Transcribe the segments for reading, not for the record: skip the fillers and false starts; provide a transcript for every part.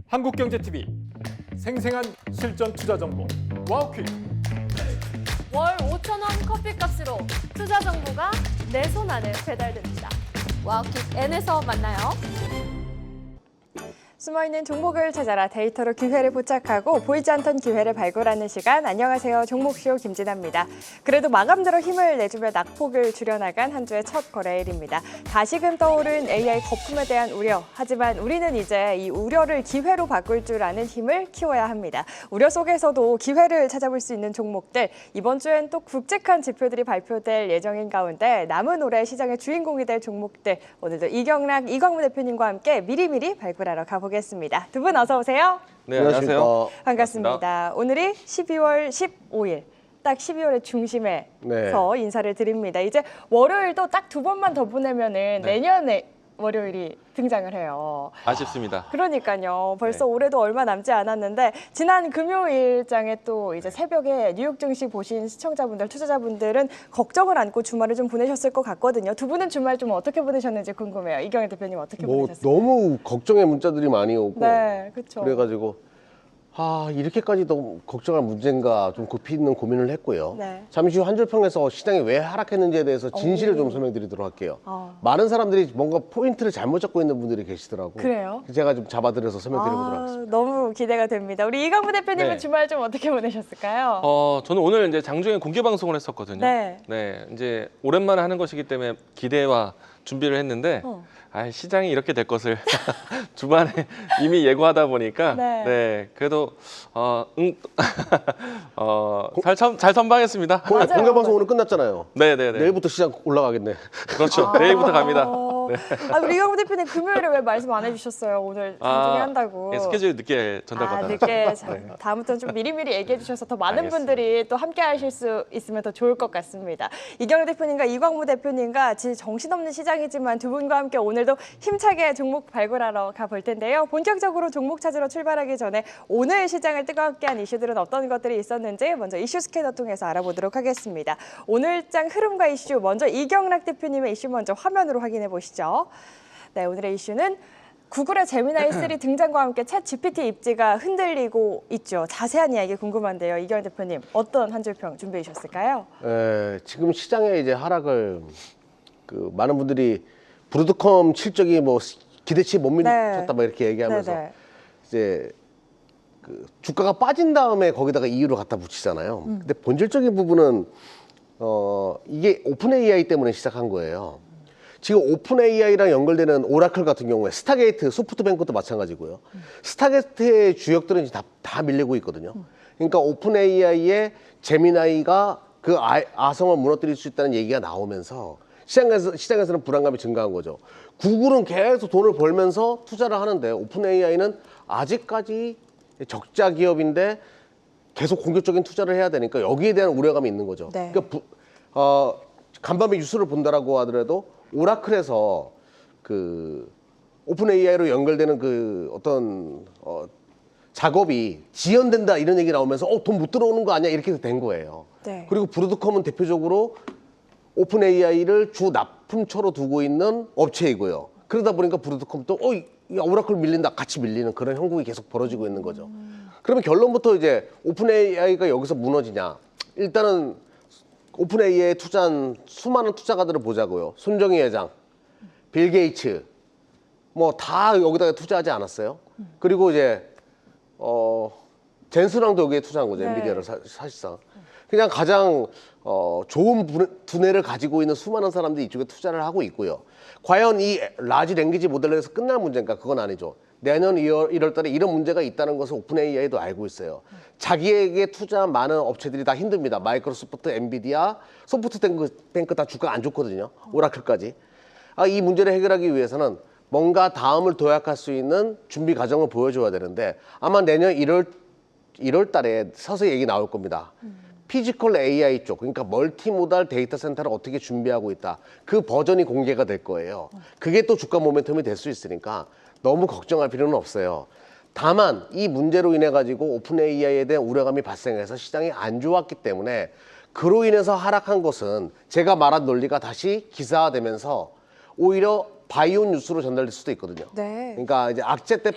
한국경제TV 생생한 실전 투자 정보 와우퀴. 월 5,000원 커피값으로 투자 정보가 내 손 안에 배달됩니다. 와우킥 N에서 만나요. 숨어있는 종목을 찾아라 데이터로 기회를 포착하고 보이지 않던 기회를 발굴하는 시간. 안녕하세요. 종목쇼 김진아입니다. 그래도 마감대로 힘을 내주며 낙폭을 줄여나간 한 주의 첫 거래일입니다. 다시금 떠오른 AI 거품에 대한 우려. 하지만 우리는 이제 이 우려를 기회로 바꿀 줄 아는 힘을 키워야 합니다. 우려 속에서도 기회를 찾아볼 수 있는 종목들. 이번 주엔 또 굵직한 지표들이 발표될 예정인 가운데 남은 올해 시장의 주인공이 될 종목들. 오늘도 이경락, 이광무 대표님과 함께 미리미리 발굴하러 가보겠습니다. 두 분 어서 오세요. 네, 안녕하세요. 반갑습니다. 오늘이 12월 15일. 딱 12월의 중심에서 인사를 드립니다. 이제 월요일도 딱 두 번만 더 보내면은 내년에 월요일이 등장을 해요. 아쉽습니다. 그러니까요. 벌써 올해도 얼마 남지 않았는데 지난 금요일장에 또 이제 새벽에 뉴욕 증시 보신 시청자분들, 투자자분들은 걱정을 안고 주말을 좀 보내셨을 것 같거든요. 두 분은 주말 좀 어떻게 보내셨는지 궁금해요. 이경희 대표님 어떻게 보내셨어요? 너무 걱정의 문자들이 많이 오고 네, 그렇죠. 그래가지고 이렇게까지도 걱정할 문제인가 좀 깊이 있는 고민을 했고요. 네. 잠시 후 한 줄 평에서 시장이 왜 하락했는지에 대해서 진실을 좀 설명드리도록 할게요. 많은 사람들이 뭔가 포인트를 잘못 잡고 있는 분들이 계시더라고요. 그래요? 제가 좀 잡아드려서 설명드려보도록 하겠습니다. 너무 기대가 됩니다. 우리 이광무 대표님은 네. 주말 좀 어떻게 보내셨을까요? 저는 오늘 이제 장중에 공개 방송을 했었거든요. 네. 이제 오랜만에 하는 것이기 때문에 기대와 준비를 했는데 시장이 이렇게 될 것을 주말에 이미 예고하다 보니까 그래도 잘 선방했습니다. 공개 방송 오늘 끝났잖아요. 네네네. 내일부터 시장 올라가겠네. 그렇죠. 내일부터 갑니다. 우리 이광무 대표님 금요일에 왜 말씀 안 해주셨어요? 오늘 장중에 한다고. 스케줄 늦게 전달받아요. 늦게. 다음부터는 좀 미리미리 얘기해 주셔서 더 많은 알겠습니다. 분들이 또 함께 하실 수 있으면 더 좋을 것 같습니다. 이경희 대표님과 이광무 대표님과 정신없는 시장이지만 두 분과 함께 오늘도 힘차게 종목 발굴하러 가볼 텐데요. 본격적으로 종목 찾으러 출발하기 전에 오늘 시장을 뜨겁게 한 이슈들은 어떤 것들이 있었는지 먼저 이슈 스캐너 통해서 알아보도록 하겠습니다. 오늘장 흐름과 이슈 먼저 이경락 대표님의 이슈 먼저 화면으로 확인해 보시죠. 네, 오늘의 이슈는 구글의 제미나이 3 등장과 함께 챗 GPT 입지가 흔들리고 있죠. 자세한 이야기 궁금한데요. 이경희 대표님 어떤 한 줄평 준비해 주셨을까요? 지금 시장의 이제 하락을 많은 분들이 브로드컴 실적이 뭐 기대치에 못 미쳤다 막 이렇게 얘기하면서 이제 주가가 빠진 다음에 거기다가 이유를 갖다 붙이잖아요. 근데 본질적인 부분은 이게 오픈 AI 때문에 시작한 거예요. 지금 오픈 AI랑 연결되는 오라클 같은 경우에 스타게이트, 소프트뱅크도 마찬가지고요. 스타게이트의 주역들은 다 밀리고 있거든요. 그러니까 오픈 AI의 제미나이가 그 아성을 무너뜨릴 수 있다는 얘기가 나오면서 시장에서는 불안감이 증가한 거죠. 구글은 계속 돈을 벌면서 투자를 하는데 오픈 AI는 아직까지 적자 기업인데 계속 공격적인 투자를 해야 되니까 여기에 대한 우려감이 있는 거죠. 그러니까 간밤에 뉴스를 본다라고 하더라도 오라클에서 오픈 AI로 연결되는 어떤 작업이 지연된다 이런 얘기 나오면서 돈 못 들어오는 거 아니야 이렇게 된 거예요. 그리고 브로드컴은 대표적으로 오픈 AI를 주 납품처로 두고 있는 업체이고요. 그러다 보니까 브로드컴도 오라클 밀린다 같이 밀리는 그런 형국이 계속 벌어지고 있는 거죠. 그러면 결론부터 이제 오픈 AI가 여기서 무너지냐? 일단은 오픈 AI에 투자한 수많은 투자가들을 보자고요. 손정희 회장, 빌 게이츠, 뭐 다 여기다가 투자하지 않았어요. 그리고 이제 젠슨랑도 여기에 투자한 거죠. 엔비디아를 사실상. 그냥 가장 좋은 두뇌를 가지고 있는 수많은 사람들이 이쪽에 투자를 하고 있고요. 과연 이 라지 랭귀지 모델에서 끝날 문제인가? 그건 아니죠. 내년 1월 달에 이런 문제가 있다는 것을 오픈 AI도 알고 있어요. 자기에게 투자한 많은 업체들이 다 힘듭니다. 마이크로소프트, 엔비디아, 소프트뱅크 다 주가 안 좋거든요. 오라클까지. 이 문제를 해결하기 위해서는 뭔가 다음을 도약할 수 있는 준비 과정을 보여줘야 되는데 아마 내년 1월 달에 서서히 얘기 나올 겁니다. 피지컬 AI 쪽, 그러니까 멀티모달 데이터 센터를 어떻게 준비하고 있다. 그 버전이 공개가 될 거예요. 그게 또 주가 모멘텀이 될 수 있으니까 너무 걱정할 필요는 없어요. 다만 이 문제로 인해 가지고 오픈 AI에 대한 우려감이 발생해서 시장이 안 좋았기 때문에 그로 인해서 하락한 것은 제가 말한 논리가 다시 기사화되면서 오히려 바이오 뉴스로 전달될 수도 있거든요. 그러니까 이제 악재 때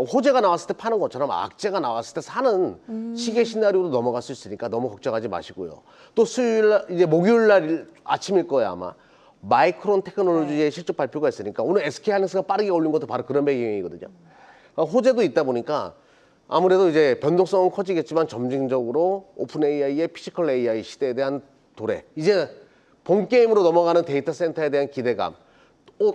호재가 나왔을 때 파는 것처럼 악재가 나왔을 때 사는 시계 시나리오로 넘어갈 수 있으니까 너무 걱정하지 마시고요. 또 수요일 날 이제 목요일 날 아침일 거예요 아마. 마이크론 테크놀로지의 실적 발표가 있으니까 오늘 SK하이닉스가 빠르게 올린 것도 바로 그런 배경이거든요. 호재도 있다 보니까 아무래도 이제 변동성은 커지겠지만 점진적으로 오픈 AI의 피지컬 AI 시대에 대한 도래. 이제 본 게임으로 넘어가는 데이터 센터에 대한 기대감.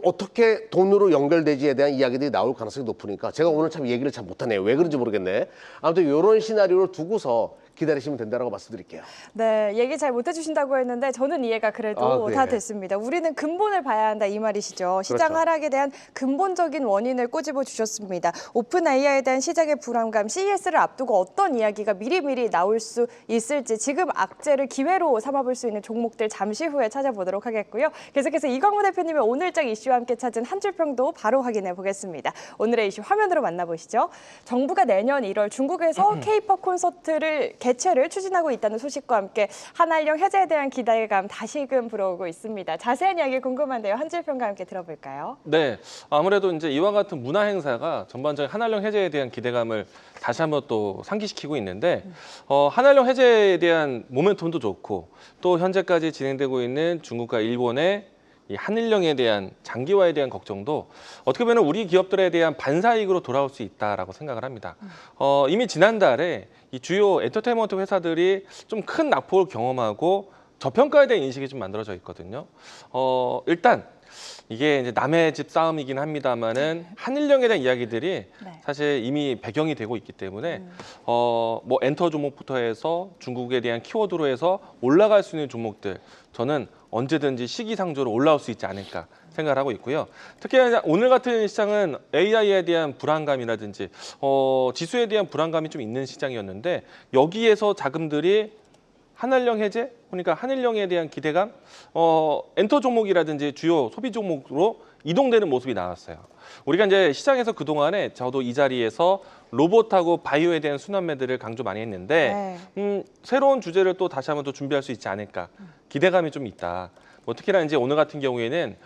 어떻게 돈으로 연결되지에 대한 이야기들이 나올 가능성이 높으니까 제가 오늘 참 얘기를 잘 못하네요. 왜 그런지 모르겠네. 아무튼 이런 시나리오를 두고서 기다리시면 된다고 말씀드릴게요. 네, 얘기 잘 못 해주신다고 했는데 저는 이해가 그래도 네. 다 됐습니다. 우리는 근본을 봐야 한다 이 말이시죠. 시장 그렇죠. 하락에 대한 근본적인 원인을 꼬집어 주셨습니다. 오픈 AI에 대한 시장의 불안감, CES를 앞두고 어떤 이야기가 미리미리 나올 수 있을지 지금 악재를 기회로 삼아볼 수 있는 종목들 잠시 후에 찾아보도록 하겠고요. 계속해서 이광무 대표님의 오늘장 이슈와 함께 찾은 한 줄평도 바로 확인해 보겠습니다. 오늘의 이슈 화면으로 만나보시죠. 정부가 내년 1월 중국에서 K-팝 콘서트를 개최를 추진하고 있다는 소식과 함께 한한령 해제에 대한 기대감 다시금 불어오고 있습니다. 자세한 이야기 궁금한데요. 한 줄평과 함께 들어볼까요? 네, 아무래도 이제 이와 같은 문화 행사가 전반적인 한한령 해제에 대한 기대감을 다시 한번 또 상기시키고 있는데 한한령 해제에 대한 모멘텀도 좋고 또 현재까지 진행되고 있는 중국과 일본의 이 한일령에 대한 장기화에 대한 걱정도 어떻게 보면 우리 기업들에 대한 반사이익으로 돌아올 수 있다라고 생각을 합니다. 이미 지난달에 이 주요 엔터테인먼트 회사들이 좀 큰 낙폭을 경험하고 저평가에 대한 인식이 좀 만들어져 있거든요. 일단 이게 이제 남의 집 싸움이긴 합니다만은 한일령에 대한 이야기들이 사실 이미 배경이 되고 있기 때문에 뭐 엔터 종목부터 해서 중국에 대한 키워드로 해서 올라갈 수 있는 종목들 저는 언제든지 시기상조로 올라올 수 있지 않을까 생각을 하고 있고요. 특히 오늘 같은 시장은 AI에 대한 불안감이라든지 지수에 대한 불안감이 좀 있는 시장이었는데 여기에서 자금들이 한한령 해제, 그러니까 한일령에 대한 기대감, 엔터 종목이라든지 주요 소비 종목으로 이동되는 모습이 나왔어요. 우리가 이제 시장에서 그동안에 저도 이 자리에서 로봇하고 바이오에 대한 순환매들을 강조 많이 했는데 새로운 주제를 또 다시 한번 또 준비할 수 있지 않을까 기대감이 좀 있다. 뭐 특히나 이제 오늘 같은 경우에는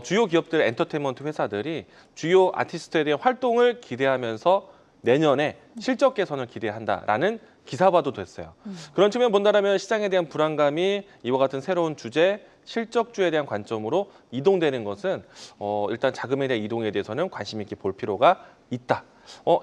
주요 기업들 엔터테인먼트 회사들이 주요 아티스트에 대한 활동을 기대하면서 내년에 실적 개선을 기대한다라는 기사화도 됐어요. 그런 측면 본다면 시장에 대한 불안감이 이와 같은 새로운 주제, 실적주에 대한 관점으로 이동되는 것은 일단 자금에 대한 이동에 대해서는 관심 있게 볼 필요가 있다.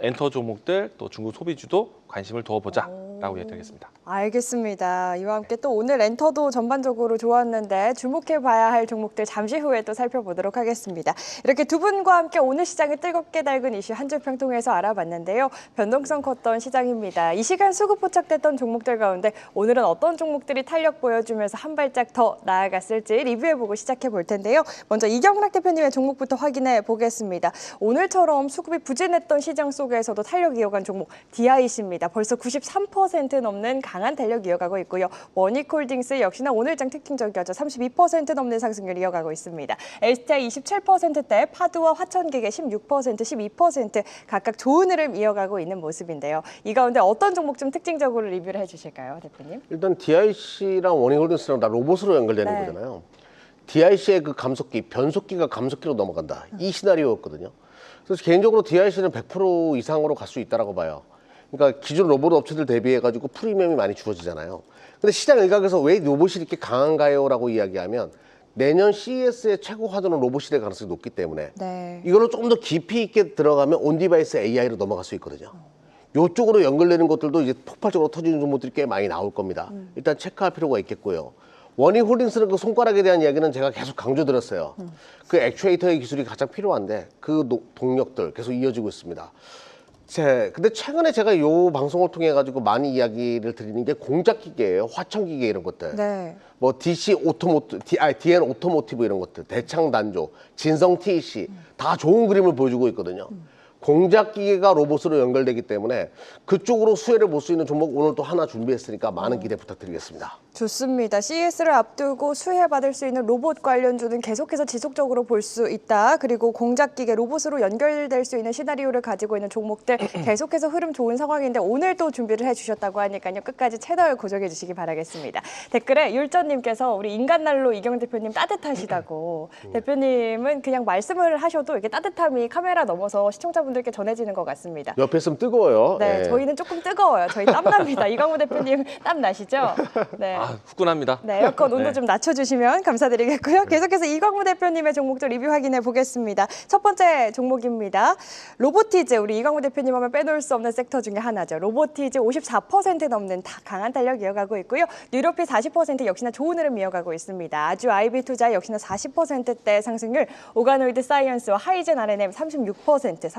엔터 종목들 또 중국 소비주도 관심을 두어보자라고 얘기드리겠습니다. 알겠습니다. 이와 함께 또 오늘 엔터도 전반적으로 좋았는데 주목해봐야 할 종목들 잠시 후에 또 살펴보도록 하겠습니다. 이렇게 두 분과 함께 오늘 시장을 뜨겁게 달군 이슈 한 줄평 통해서 알아봤는데요. 변동성 컸던 시장입니다. 이 시간 수급 포착됐던 종목들 가운데 오늘은 어떤 종목들이 탄력 보여주면서 한 발짝 더 나아갔을지 리뷰해보고 시작해볼 텐데요. 먼저 이경락 대표님의 종목부터 확인해 보겠습니다. 오늘처럼 수급이 부진했던 시장 속에서도 탄력 이어간 종목 DIC입니다. 벌써 93% 넘는 강한 탄력 이어가고 있고요. 원익홀딩스 역시나 오늘장 특징적이었죠. 32% 넘는 상승률 이어가고 있습니다. LTI 27%대, 파두와 화천기계 16%, 12% 각각 좋은 흐름 이어가고 있는 모습인데요. 이 가운데 어떤 종목 좀 특징적으로 리뷰를 해주실까요, 대표님? 일단 DIC랑 원익홀딩스랑 다 로봇으로 연결되는 거잖아요. DIC의 그 감속기, 변속기가 감속기로 넘어간다. 이 시나리오였거든요. 그래서 개인적으로 DIC는 100% 이상으로 갈 수 있다고 봐요. 그러니까 기존 로봇 업체들 대비해가지고 프리미엄이 많이 주어지잖아요. 근데 시장 일각에서 왜 로봇이 이렇게 강한가요? 라고 이야기하면 내년 CES의 최고 화두는 로봇이 될 가능성이 높기 때문에 이걸로 조금 더 깊이 있게 들어가면 온디바이스 AI로 넘어갈 수 있거든요. 이쪽으로 연결되는 것들도 이제 폭발적으로 터지는 종목들이 꽤 많이 나올 겁니다. 일단 체크할 필요가 있겠고요. 원익홀딩스는 그 손가락에 대한 이야기는 제가 계속 강조드렸어요. 그 액추에이터의 기술이 가장 필요한데 그 동력들 계속 이어지고 있습니다. 근데 최근에 제가 이 방송을 통해 가지고 많이 이야기를 드리는 게 공작기계예요. 화천기계 이런 것들. 뭐 DN 오토모티브 이런 것들, 대창단조, 진성 TEC 다 좋은 그림을 보여주고 있거든요. 공작기계가 로봇으로 연결되기 때문에 그쪽으로 수혜를 볼 수 있는 종목 오늘 또 하나 준비했으니까 많은 기대 부탁드리겠습니다. 좋습니다. CES를 앞두고 수혜받을 수 있는 로봇 관련주는 계속해서 지속적으로 볼 수 있다. 그리고 공작기계 로봇으로 연결될 수 있는 시나리오를 가지고 있는 종목들 계속해서 흐름 좋은 상황인데 오늘 또 준비를 해주셨다고 하니까요. 끝까지 채널 고정해 주시기 바라겠습니다. 댓글에 율전님께서 우리 인간날로 이경 대표님 따뜻하시다고. 대표님은 그냥 말씀을 하셔도 이게 따뜻함이 카메라 넘어서 시청자분들께 전해지는 것 같습니다. 옆에 있으면 뜨거워요. 네, 예. 저희는 조금 뜨거워요. 저희 땀납니다. 이광우 대표님 땀 나시죠? 네. 후끈합니다. 네, 에어컨 온도 네. 좀 낮춰주시면 감사드리겠고요. 계속해서 이광우 대표님의 종목들 리뷰 확인해 보겠습니다. 첫 번째 종목입니다. 로보티즈, 우리 이광우 대표님 하면 빼놓을 수 없는 섹터 중에 하나죠. 로보티즈 54% 넘는 강한 탄력 이어가고 있고요. 뉴로피 40% 역시나 좋은 흐름 이어가고 있습니다. 아주 IB 투자 역시나 40%대 상승률, 오가노이드 사이언스와 하이젠 R&M 36%,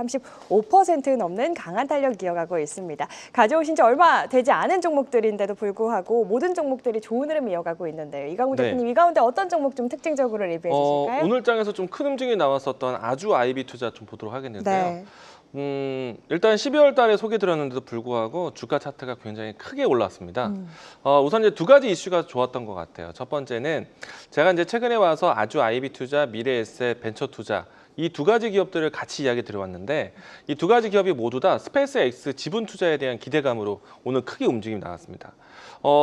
35% 넘는 강한 탄력 이어가고 있습니다. 가져오신 지 얼마 되지 않은 종목들인데도 불구하고 모든 종목들이 좋은 흐름 이어가고 있는데요. 이광우 네. 대표님, 이 가운데 어떤 종목 좀 특징적으로 리뷰해 주실까요? 오늘 장에서 좀 큰 움직임이 나왔었던 아주 IB 투자 좀 보도록 하겠는데요. 네. 일단 12월 달에 소개 드렸는데도 불구하고 주가 차트가 굉장히 크게 올랐습니다. 우선 이제 두 가지 이슈가 좋았던 것 같아요. 첫 번째는 제가 이제 최근에 와서 아주 IB 투자, 미래에셋, 벤처 투자 이 두 가지 기업들을 같이 이야기 드려왔는데 이 두 가지 기업이 모두 다 스페이스 X 지분 투자에 대한 기대감으로 오늘 크게 움직임이 나왔습니다.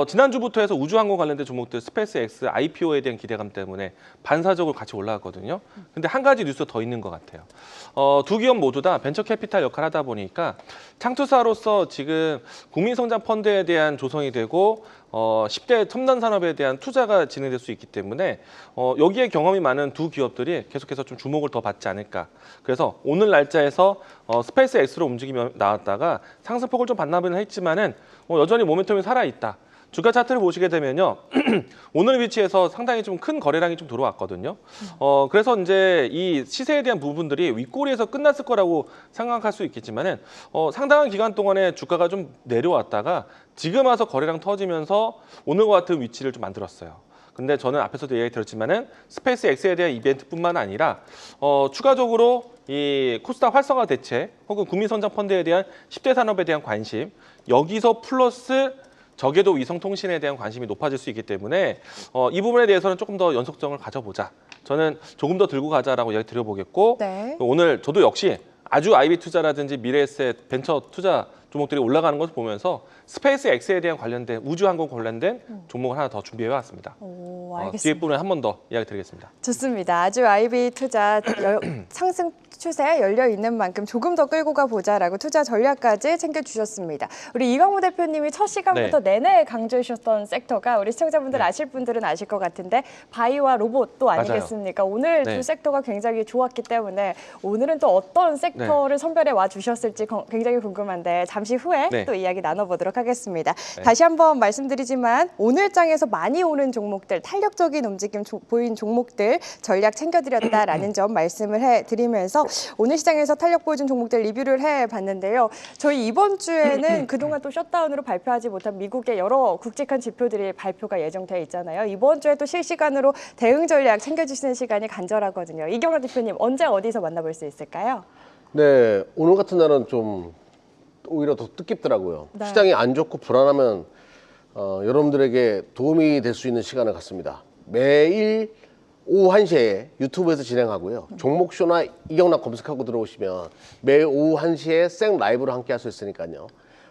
지난주부터 해서 우주항공 관련된 종목들 스페이스 X IPO에 대한 기대감 때문에 반사적으로 같이 올라갔거든요. 근데 한 가지 뉴스 더 있는 것 같아요. 두 기업 모두 다 벤처 캐피탈 역할을 하다 보니까 창투사로서 지금 국민성장 펀드에 대한 조성이 되고 10대 첨단 산업에 대한 투자가 진행될 수 있기 때문에 여기에 경험이 많은 두 기업들이 계속해서 좀 주목을 더 받지 않을까. 그래서 오늘 날짜에서 스페이스 X로 움직임이 나왔다가 상승폭을 좀 반납은 했지만은 여전히 모멘텀이 살아있다. 주가 차트를 보시게 되면요. 오늘 위치에서 상당히 좀 큰 거래량이 좀 들어왔거든요. 그래서 이제 이 시세에 대한 부분들이 윗꼬리에서 끝났을 거라고 생각할 수 있겠지만은 상당한 기간 동안에 주가가 좀 내려왔다가 지금 와서 거래량 터지면서 오늘과 같은 위치를 좀 만들었어요. 근데 저는 앞에서도 얘기 드렸지만은 스페이스 X에 대한 이벤트뿐만 아니라 추가적으로 이 코스닥 활성화 대책 혹은 국민성장 펀드에 대한 10대 산업에 대한 관심 여기서 플러스 저궤도 위성통신에 대한 관심이 높아질 수 있기 때문에 이 부분에 대해서는 조금 더 연속성을 가져보자. 저는 조금 더 들고 가자라고 이야기 드려보겠고 네. 오늘 저도 역시 아주 IB 투자라든지 미래에셋 벤처 투자 종목들이 올라가는 것을 보면서 스페이스 X에 대한 관련된 우주항공 관련된 종목을 하나 더 준비해 왔습니다. 오, 뒤에 알겠습니다. 부분에 한 번 더 이야기 드리겠습니다. 좋습니다. 아주 IB 투자 상승 추세 열려 있는 만큼 조금 더 끌고 가보자라고 투자 전략까지 챙겨주셨습니다. 우리 이광우 대표님이 첫 시간부터 내내 강조해 주셨던 섹터가 우리 시청자분들 네. 아실 분들은 아실 것 같은데 바이오와 로봇 또 아니겠습니까? 오늘 네. 두 섹터가 굉장히 좋았기 때문에 오늘은 또 어떤 섹터를 선별해 와 주셨을지 굉장히 궁금한데 잠시 후에 네. 또 이야기 나눠보도록 하겠습니다. 다시 한번 말씀드리지만 오늘 장에서 많이 오는 종목들, 탄력적인 움직임 보인 종목들 전략 챙겨드렸다라는 점 말씀을 해드리면서 오늘 시장에서 탄력 보여준 종목들 리뷰를 해봤는데요. 저희 이번 주에는 그동안 또 셧다운으로 발표하지 못한 미국의 여러 굵직한 지표들이 발표가 예정되어 있잖아요. 이번 주에 또 실시간으로 대응 전략 챙겨주시는 시간이 간절하거든요. 이경화 대표님 언제 어디서 만나볼 수 있을까요? 네, 오늘 같은 날은 좀 오히려 더 뜻깊더라고요. 네. 시장이 안 좋고 불안하면 여러분들에게 도움이 될 수 있는 시간을 갖습니다. 매일 오후 1시에 유튜브에서 진행하고요. 종목쇼나 이경락 검색하고 들어오시면 매일 오후 1시에 생 라이브로 함께 할 수 있으니까요.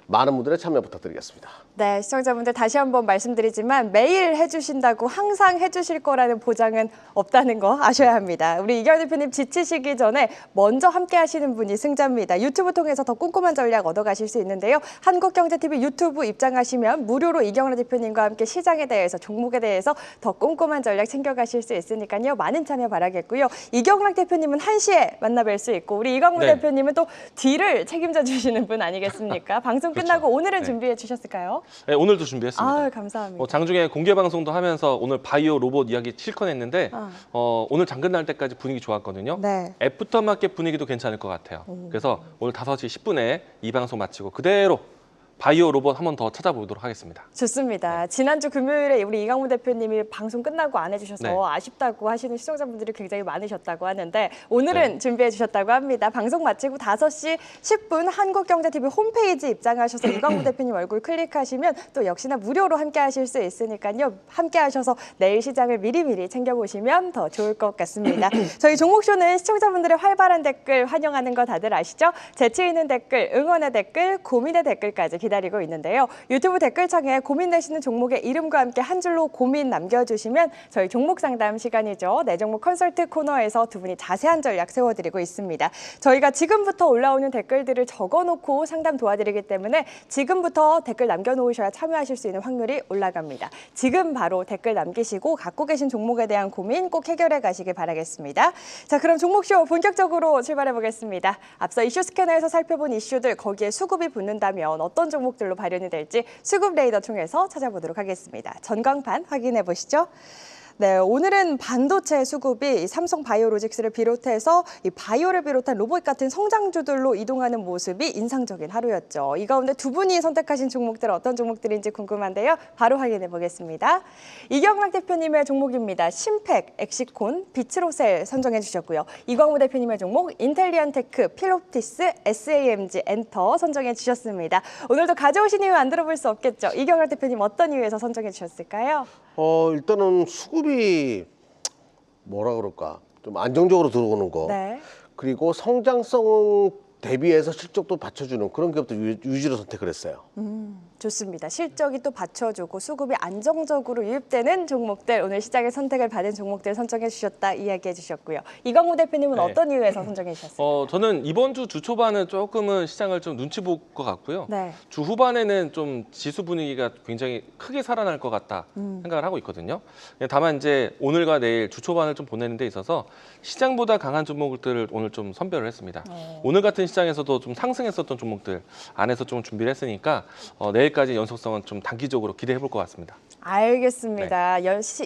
많은 분들의 참여 부탁드리겠습니다. 네, 시청자분들 다시 한번 말씀드리지만 매일 해주신다고 항상 해주실 거라는 보장은 없다는 거 아셔야 합니다. 우리 이경 대표님 지치시기 전에 먼저 함께 하시는 분이 승자입니다. 유튜브 통해서 더 꼼꼼한 전략 얻어가실 수 있는데요. 한국경제TV 유튜브 입장하시면 무료로 이경락 대표님과 함께 시장에 대해서 종목에 대해서 더 꼼꼼한 전략 챙겨가실 수 있으니까요. 많은 참여 바라겠고요. 이경락 대표님은 1시에 만나뵐 수 있고 우리 이광우 네. 대표님은 또 뒤를 책임져 주시는 분 아니겠습니까? 방송 끝나고 오늘은 네. 준비해 주셨을까요? 네, 오늘도 준비했습니다. 아, 감사합니다. 장중에 공개 방송도 하면서 오늘 바이오 로봇 이야기 실컷 했는데 오늘 장 끝날 때까지 분위기 좋았거든요. 네. 애프터 마켓 분위기도 괜찮을 것 같아요. 그래서 오늘 5시 10분에 이 방송 마치고 그대로 바이오 로봇 한 번 더 찾아보도록 하겠습니다. 좋습니다. 지난주 금요일에 우리 이강무 대표님이 방송 끝나고 안 해주셔서 네. 아쉽다고 하시는 시청자분들이 굉장히 많으셨다고 하는데 오늘은 네. 준비해 주셨다고 합니다. 방송 마치고 5시 10분 한국경제TV 홈페이지 입장하셔서 이강무 대표님 얼굴 클릭하시면 또 역시나 무료로 함께 하실 수 있으니까요. 함께 하셔서 내일 시장을 미리미리 챙겨보시면 더 좋을 것 같습니다. 저희 종목쇼는 시청자분들의 활발한 댓글 환영하는 거 다들 아시죠? 재치 있는 댓글, 응원의 댓글, 고민의 댓글까지 기다리고 있는데요. 유튜브 댓글창에 고민되시는 종목의 이름과 함께 한 줄로 고민 남겨주시면 저희 종목 상담 시간이죠. 내 종목 컨설트 코너에서 두 분이 자세한 전략 세워드리고 있습니다. 저희가 지금부터 올라오는 댓글들을 적어놓고 상담 도와드리기 때문에 지금부터 댓글 남겨놓으셔야 참여하실 수 있는 확률이 올라갑니다. 지금 바로 댓글 남기시고 갖고 계신 종목에 대한 고민 꼭 해결해 가시길 바라겠습니다. 자, 그럼 종목쇼 본격적으로 출발해 보겠습니다. 앞서 이슈 스캐너에서 살펴본 이슈들 거기에 수급이 붙는다면 어떤 종목들로 발현이 될지 수급 레이더 통해서 찾아보도록 하겠습니다. 전광판 확인해 보시죠. 네, 오늘은 반도체 수급이 삼성 바이오로직스를 비롯해서 이 바이오를 비롯한 로봇 같은 성장주들로 이동하는 모습이 인상적인 하루였죠. 이 가운데 두 분이 선택하신 종목들 어떤 종목들인지 궁금한데요. 바로 확인해 보겠습니다. 이경락 대표님의 종목입니다. 심팩, 엑시콘, 비츠로셀 선정해 주셨고요. 이광우 대표님의 종목 인텔리언테크, 필옵티스, SAMG, 엔터 선정해 주셨습니다. 오늘도 가져오신 이유 안 들어볼 수 없겠죠. 이경락 대표님 어떤 이유에서 선정해 주셨을까요? 일단은 수급이 뭐라 그럴까 좀 안정적으로 들어오는 거 네. 그리고 성장성 대비해서 실적도 받쳐주는 그런 기업도 유지로 선택을 했어요. 좋습니다. 실적이 또 받쳐주고 수급이 안정적으로 유입되는 종목들 오늘 시장에 선택을 받은 종목들 선정해 주셨다 이야기해 주셨고요. 이광우 대표님은 네. 어떤 이유에서 선정해 주셨어요? 저는 이번 주 초반은 조금은 시장을 좀 눈치 볼 것 같고요. 네. 주 후반에는 좀 지수 분위기가 굉장히 크게 살아날 것 같다 생각을 하고 있거든요. 다만 이제 오늘과 내일 주 초반을 좀 보내는 데 있어서 시장보다 강한 종목들을 오늘 좀 선별을 했습니다. 오늘 같은 시장에서도 좀 상승했었던 종목들 안에서 좀 준비를 했으니까 내일까지 연속성은 좀 단기적으로 기대해 볼 것 같습니다. 알겠습니다.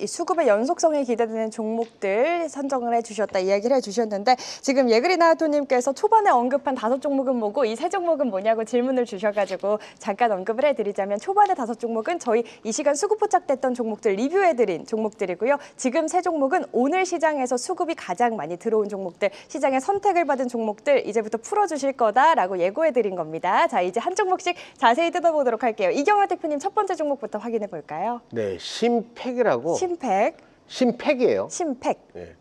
수급의 연속성이 기대되는 종목들 선정을 해주셨다 이야기를 해주셨는데 지금 예그리나토님께서 초반에 언급한 5종목은 뭐고 이 3종목은 뭐냐고 질문을 주셔가지고 잠깐 언급을 해드리자면 초반에 5종목은 저희 이 시간 수급 포착됐던 종목들 리뷰해드린 종목들이고요. 지금 3종목은 오늘 시장에서 수급이 가장 많이 들어온 종목들 시장에 선택을 받은 종목들 이제부터 풀어주실 거다라고 예고해드린 겁니다. 자, 이제 한 종목씩 자세히 뜯어보도록 할게요. 이경화 대표님 첫 번째 종목부터 확인해 볼까요? 네, 심팩이라고. 심팩. 심팩이에요. 심팩. 예.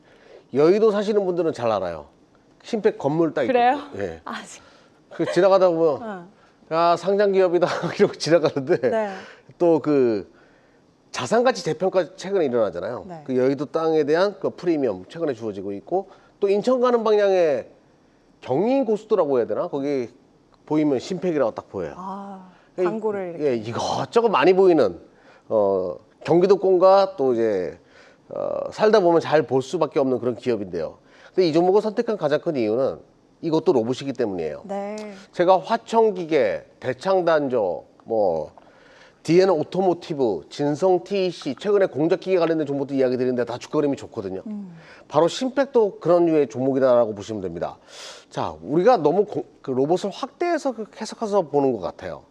여의도 사시는 분들은 잘 알아요. 심팩 건물 딱 그래요? 있거든요. 예. 아, 그 지나가다 보면 야 상장 기업이다 이러고 지나가는데 네. 또 그 자산가치 재평가 최근에 일어나잖아요. 네. 그 여의도 땅에 대한 그 프리미엄 최근에 주어지고 있고 또 인천 가는 방향에 경인 고속도로라고 해야 되나 거기 보이면 심팩이라고 딱 보여요. 아, 광고를 이렇게. 예, 이것저것 많이 보이는 경기도권과 또 이제 살다 보면 잘 볼 수밖에 없는 그런 기업인데요. 근데 이 종목을 선택한 가장 큰 이유는 이것도 로봇이기 때문이에요. 네. 제가 화청기계, 대창단조, DN 오토모티브, 진성 TEC 최근에 공작기계 관련된 종목도 이야기 드리는데 다 주가 흐름이 좋거든요. 바로 심팩도 그런 류의 종목이다라고 보시면 됩니다. 자, 우리가 너무 그 로봇을 확대해서 해석해서 보는 것 같아요.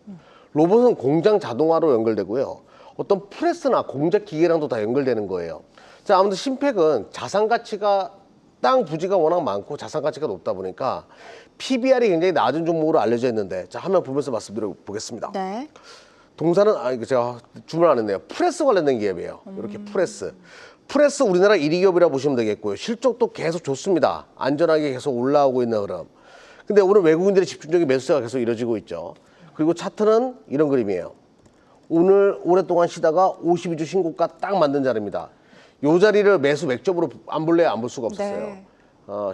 로봇은 공장 자동화로 연결되고요. 어떤 프레스나 공작 기계랑도 다 연결되는 거예요. 자, 아무튼 심팩은 자산 가치가 땅 부지가 워낙 많고 자산 가치가 높다 보니까 PBR이 굉장히 낮은 종목으로 알려져 있는데 자, 화면 보면서 말씀드려 보겠습니다. 네. 동사는 이거 제가 주문 안 했네요. 프레스 관련된 기업이에요. 이렇게 프레스. 프레스 우리나라 1위 기업이라 보시면 되겠고요. 실적도 계속 좋습니다. 안전하게 계속 올라오고 있는 흐름. 근데 오늘 외국인들의 집중적인 매수세가 계속 이루어지고 있죠. 그리고 차트는 이런 그림이에요. 오늘 오랫동안 쉬다가 52주 신고가 딱 만든 자리입니다. 이 자리를 매수 맥점으로 안 볼래야 안 볼 수가 없었어요. 네.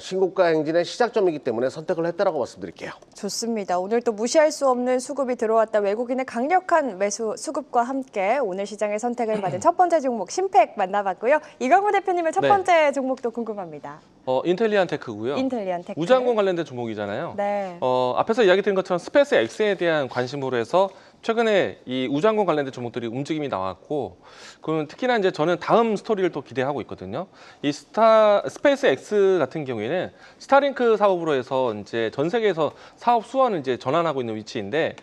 신고가 행진의 시작점이기 때문에 선택을 했다라고 말씀드릴게요. 좋습니다. 오늘 또 무시할 수 없는 수급이 들어왔다. 외국인의 강력한 매수 수급과 함께 오늘 시장의 선택을 받은 첫 번째 종목 심팩 만나봤고요. 이광우 대표님의 첫 네. 번째 종목도 궁금합니다. 인텔리안테크고요. 인텔리언테크. 우주항공 관련된 종목이잖아요. 네. 앞에서 이야기 드린 것처럼 스페이스 X에 대한 관심으로 해서 최근에 이 우주항공 관련된 종목들이 움직임이 나왔고, 그럼 특히나 이제 저는 다음 스토리를 또 기대하고 있거든요. 이 스페이스 X 같은 경우에는 스타링크 사업으로 해서 이제 전 세계에서 사업 수완을 이제 전환하고 있는 위치인데,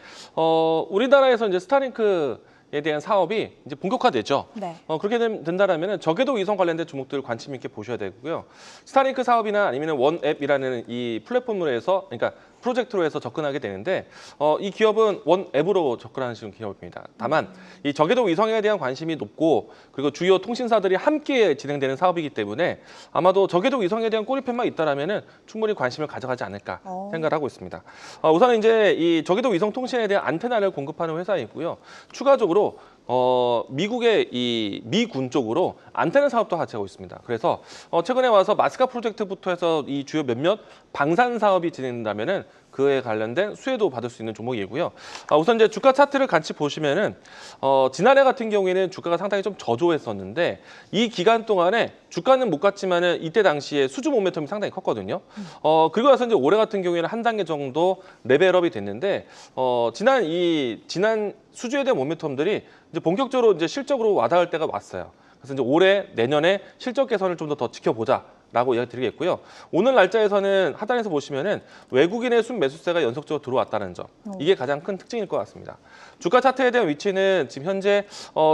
우리나라에서 이제 스타링크에 대한 사업이 이제 본격화되죠. 네. 그렇게 된다라면 저궤도 위성 관련된 종목들을 관심 있게 보셔야 되고요. 스타링크 사업이나 아니면 원앱이라는 이 플랫폼으로 해서, 그러니까 프로젝트로 해서 접근하게 되는데, 이 기업은 원앱으로 접근하는 기업입니다. 다만 이 저궤도 위성에 대한 관심이 높고, 그리고 주요 통신사들이 함께 진행되는 사업이기 때문에 아마도 저궤도 위성에 대한 꼬리표만 있다라면은 충분히 관심을 가져가지 않을까 생각을 하고 있습니다. 우선 이제 이 저궤도 위성 통신에 대한 안테나를 공급하는 회사이고요. 추가적으로 미국의 이 미군 쪽으로 안테나 사업도 같이 하고 있습니다. 그래서 최근에 와서 마스카 프로젝트부터 해서 이 주요 몇몇 방산 사업이 진행된다면은 그에 관련된 수혜도 받을 수 있는 종목이고요. 우선 이제 주가 차트를 같이 보시면은 지난해 같은 경우에는 주가가 상당히 좀 저조했었는데, 이 기간 동안에 주가는 못 갔지만은 이때 당시에 수주 모멘텀이 상당히 컸거든요. 그리고 나서 이제 올해 같은 경우에는 한 단계 정도 레벨업이 됐는데, 지난 수주에 대한 모멘텀들이 이제 본격적으로 이제 실적으로 와닿을 때가 왔어요. 그래서 이제 올해 내년에 실적 개선을 좀 더 지켜보자라고 이야기 드리겠고요. 오늘 날짜에서는 하단에서 보시면은 외국인의 순매수세가 연속적으로 들어왔다는 점, 이게 가장 큰 특징일 것 같습니다. 주가 차트에 대한 위치는 지금 현재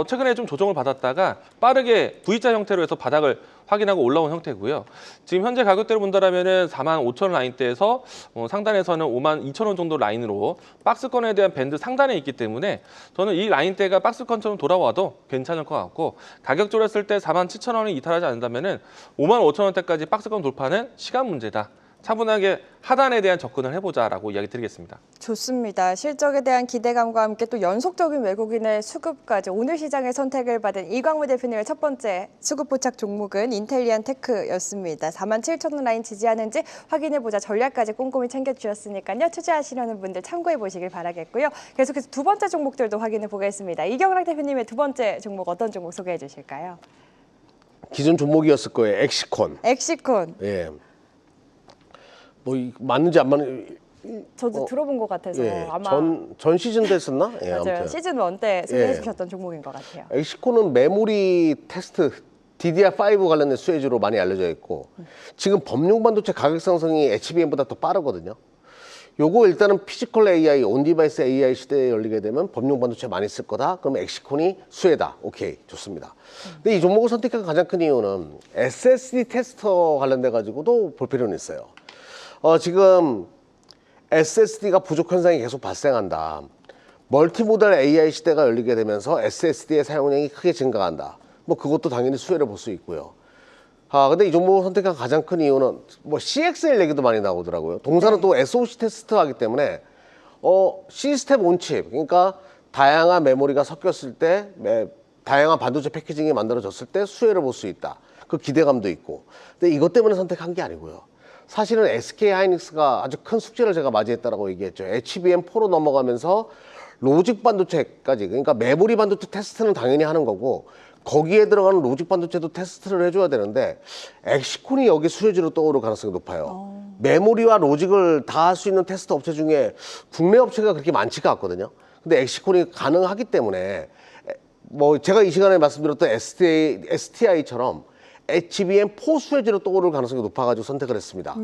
최근에 좀 조정을 받았다가 빠르게 V자 형태로 해서 바닥을 확인하고 올라온 형태고요. 지금 현재 가격대를 본다라면은 45,000원 라인대에서 상단에서는 52,000원 정도 라인으로 박스권에 대한 밴드 상단에 있기 때문에 저는 이 라인대가 박스권처럼 돌아와도 괜찮을 것 같고, 가격적으로 했을 때 47,000원이 이탈하지 않는다면은 55,000원대까지 박스권 돌파는 시간 문제다. 차분하게 하단에 대한 접근을 해보자라고 이야기 드리겠습니다. 좋습니다. 실적에 대한 기대감과 함께 또 연속적인 외국인의 수급까지 오늘 시장에 선택을 받은 이광무 대표님의 첫 번째 수급 포착 종목은 인텔리안 테크였습니다. 47,000원 라인 지지하는지 확인해보자 전략까지 꼼꼼히 챙겨주셨으니까요. 투자하시려는 분들 참고해보시길 바라겠고요. 계속해서 두 번째 종목들도 확인해보겠습니다. 이경락 대표님의 두 번째 종목 어떤 종목 소개해 주실까요? 기존 종목이었을 거예요. 엑시콘. 엑시콘. 예. 뭐 맞는지 안 맞는지 저도 들어본 것 같아서 예. 아마 전 시즌 때 했었나? 예, 맞아요. 아무튼. 시즌 1 때 소개해 예. 주셨던 종목인 것 같아요. 엑시콘은 메모리 테스트 DDR5 관련된 수혜주로 많이 알려져 있고, 지금 범용 반도체 가격 상승이 HBM보다 더 빠르거든요. 요거 일단은 피지컬 AI, 온디바이스 AI 시대에 열리게 되면 범용 반도체 많이 쓸 거다. 그럼 엑시콘이 수혜다. 오케이, 좋습니다. 근데 이 종목을 선택한 가장 큰 이유는 SSD 테스터 관련돼 가지고도 볼 필요는 있어요. 지금 SSD가 부족 현상이 계속 발생한다. 멀티모달 AI 시대가 열리게 되면서 SSD의 사용량이 크게 증가한다. 뭐 그것도 당연히 수혜를 볼 수 있고요. 근데 이 종목을 선택한 가장 큰 이유는 뭐 CXL 얘기도 많이 나오더라고요. 동사는 또 SoC 테스트하기 때문에 시스템 온칩, 그러니까 다양한 메모리가 섞였을 때 다양한 반도체 패키징이 만들어졌을 때 수혜를 볼 수 있다. 그 기대감도 있고. 근데 이것 때문에 선택한 게 아니고요. 사실은 SK하이닉스가 아주 큰 숙제를 제가 맞이했다라고 얘기했죠. HBM4로 넘어가면서 로직 반도체까지, 그러니까 메모리 반도체 테스트는 당연히 하는 거고, 거기에 들어가는 로직 반도체도 테스트를 해줘야 되는데 엑시콘이 여기 수혜주로 떠오를 가능성이 높아요. 메모리와 로직을 다 할 수 있는 테스트 업체 중에 국내 업체가 그렇게 많지가 않거든요. 근데 엑시콘이 가능하기 때문에 뭐 제가 이 시간에 말씀드렸던 STI처럼 HBM4 수혜주로 떠오를 가능성이 높아가지고 선택을 했습니다.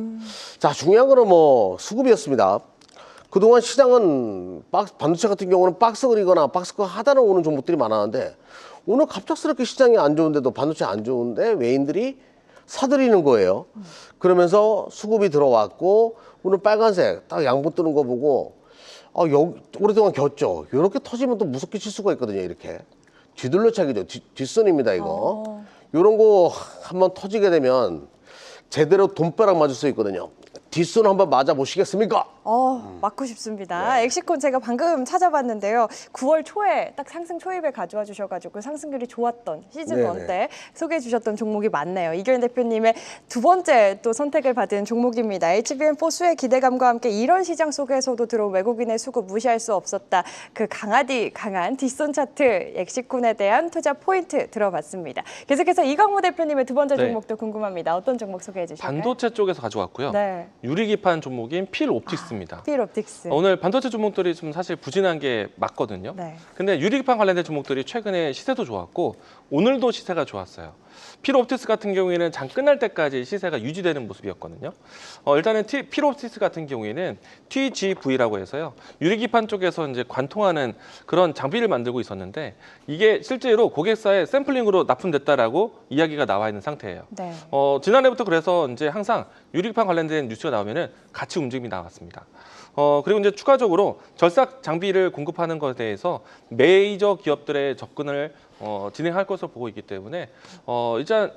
자, 중요한 거는 뭐 수급이었습니다. 그동안 시장은 반도체 같은 경우는 박스권이거나 박스권 하단을 오는 종목들이 많았는데, 오늘 갑작스럽게 시장이 안 좋은데도 반도체 안 좋은데 외인들이 사들이는 거예요. 그러면서 수급이 들어왔고, 오늘 빨간색 딱 양분 뜨는 거 보고 오랫동안 겼죠. 이렇게 터지면 또 무섭게 칠 수가 있거든요. 이렇게 뒤둘러차기죠. 뒷선입니다 이거. 이런 거 한번 터지게 되면 제대로 돈벼락 맞을 수 있거든요. 뒷손 한번 맞아보시겠습니까? 맞고 싶습니다. 엑시콘 제가 방금 찾아봤는데요. 9월 초에 딱 상승 초입에 가져와 주셔가지고 상승률이 좋았던 시즌 1 때 소개해 주셨던 종목이 맞네요. 이경인 대표님의 두 번째 또 선택을 받은 종목입니다. HBM4 수혜 기대감과 함께 이런 시장 속에서도 들어온 외국인의 수급 무시할 수 없었다. 그 강한 뒷손 차트 엑시콘에 대한 투자 포인트 들어봤습니다. 계속해서 이광무 대표님의 두 번째 종목도 궁금합니다. 어떤 종목 소개해 주실까요? 반도체 쪽에서 가져왔고요. 네. 유리기판 종목인 필옵틱스입니다. 필옵틱스. 오늘 반도체 종목들이 좀 사실 부진한 게 맞거든요. 네. 근데 유리기판 관련된 종목들이 최근에 시세도 좋았고 오늘도 시세가 좋았어요. 필옵틱스 같은 경우에는 장 끝날 때까지 시세가 유지되는 모습이었거든요. 일단은 필옵틱스 같은 경우에는 TGV라고 해서요. 유리기판 쪽에서 이제 관통하는 그런 장비를 만들고 있었는데 이게 실제로 고객사의 샘플링으로 납품됐다라고 이야기가 나와 있는 상태예요. 네. 지난해부터 그래서 이제 항상 유리기판 관련된 뉴스가 나오면은 같이 움직임이 나왔습니다. 그리고 이제 추가적으로 절삭 장비를 공급하는 것에 대해서 메이저 기업들의 접근을 진행할 것으로 보고 있기 때문에 일단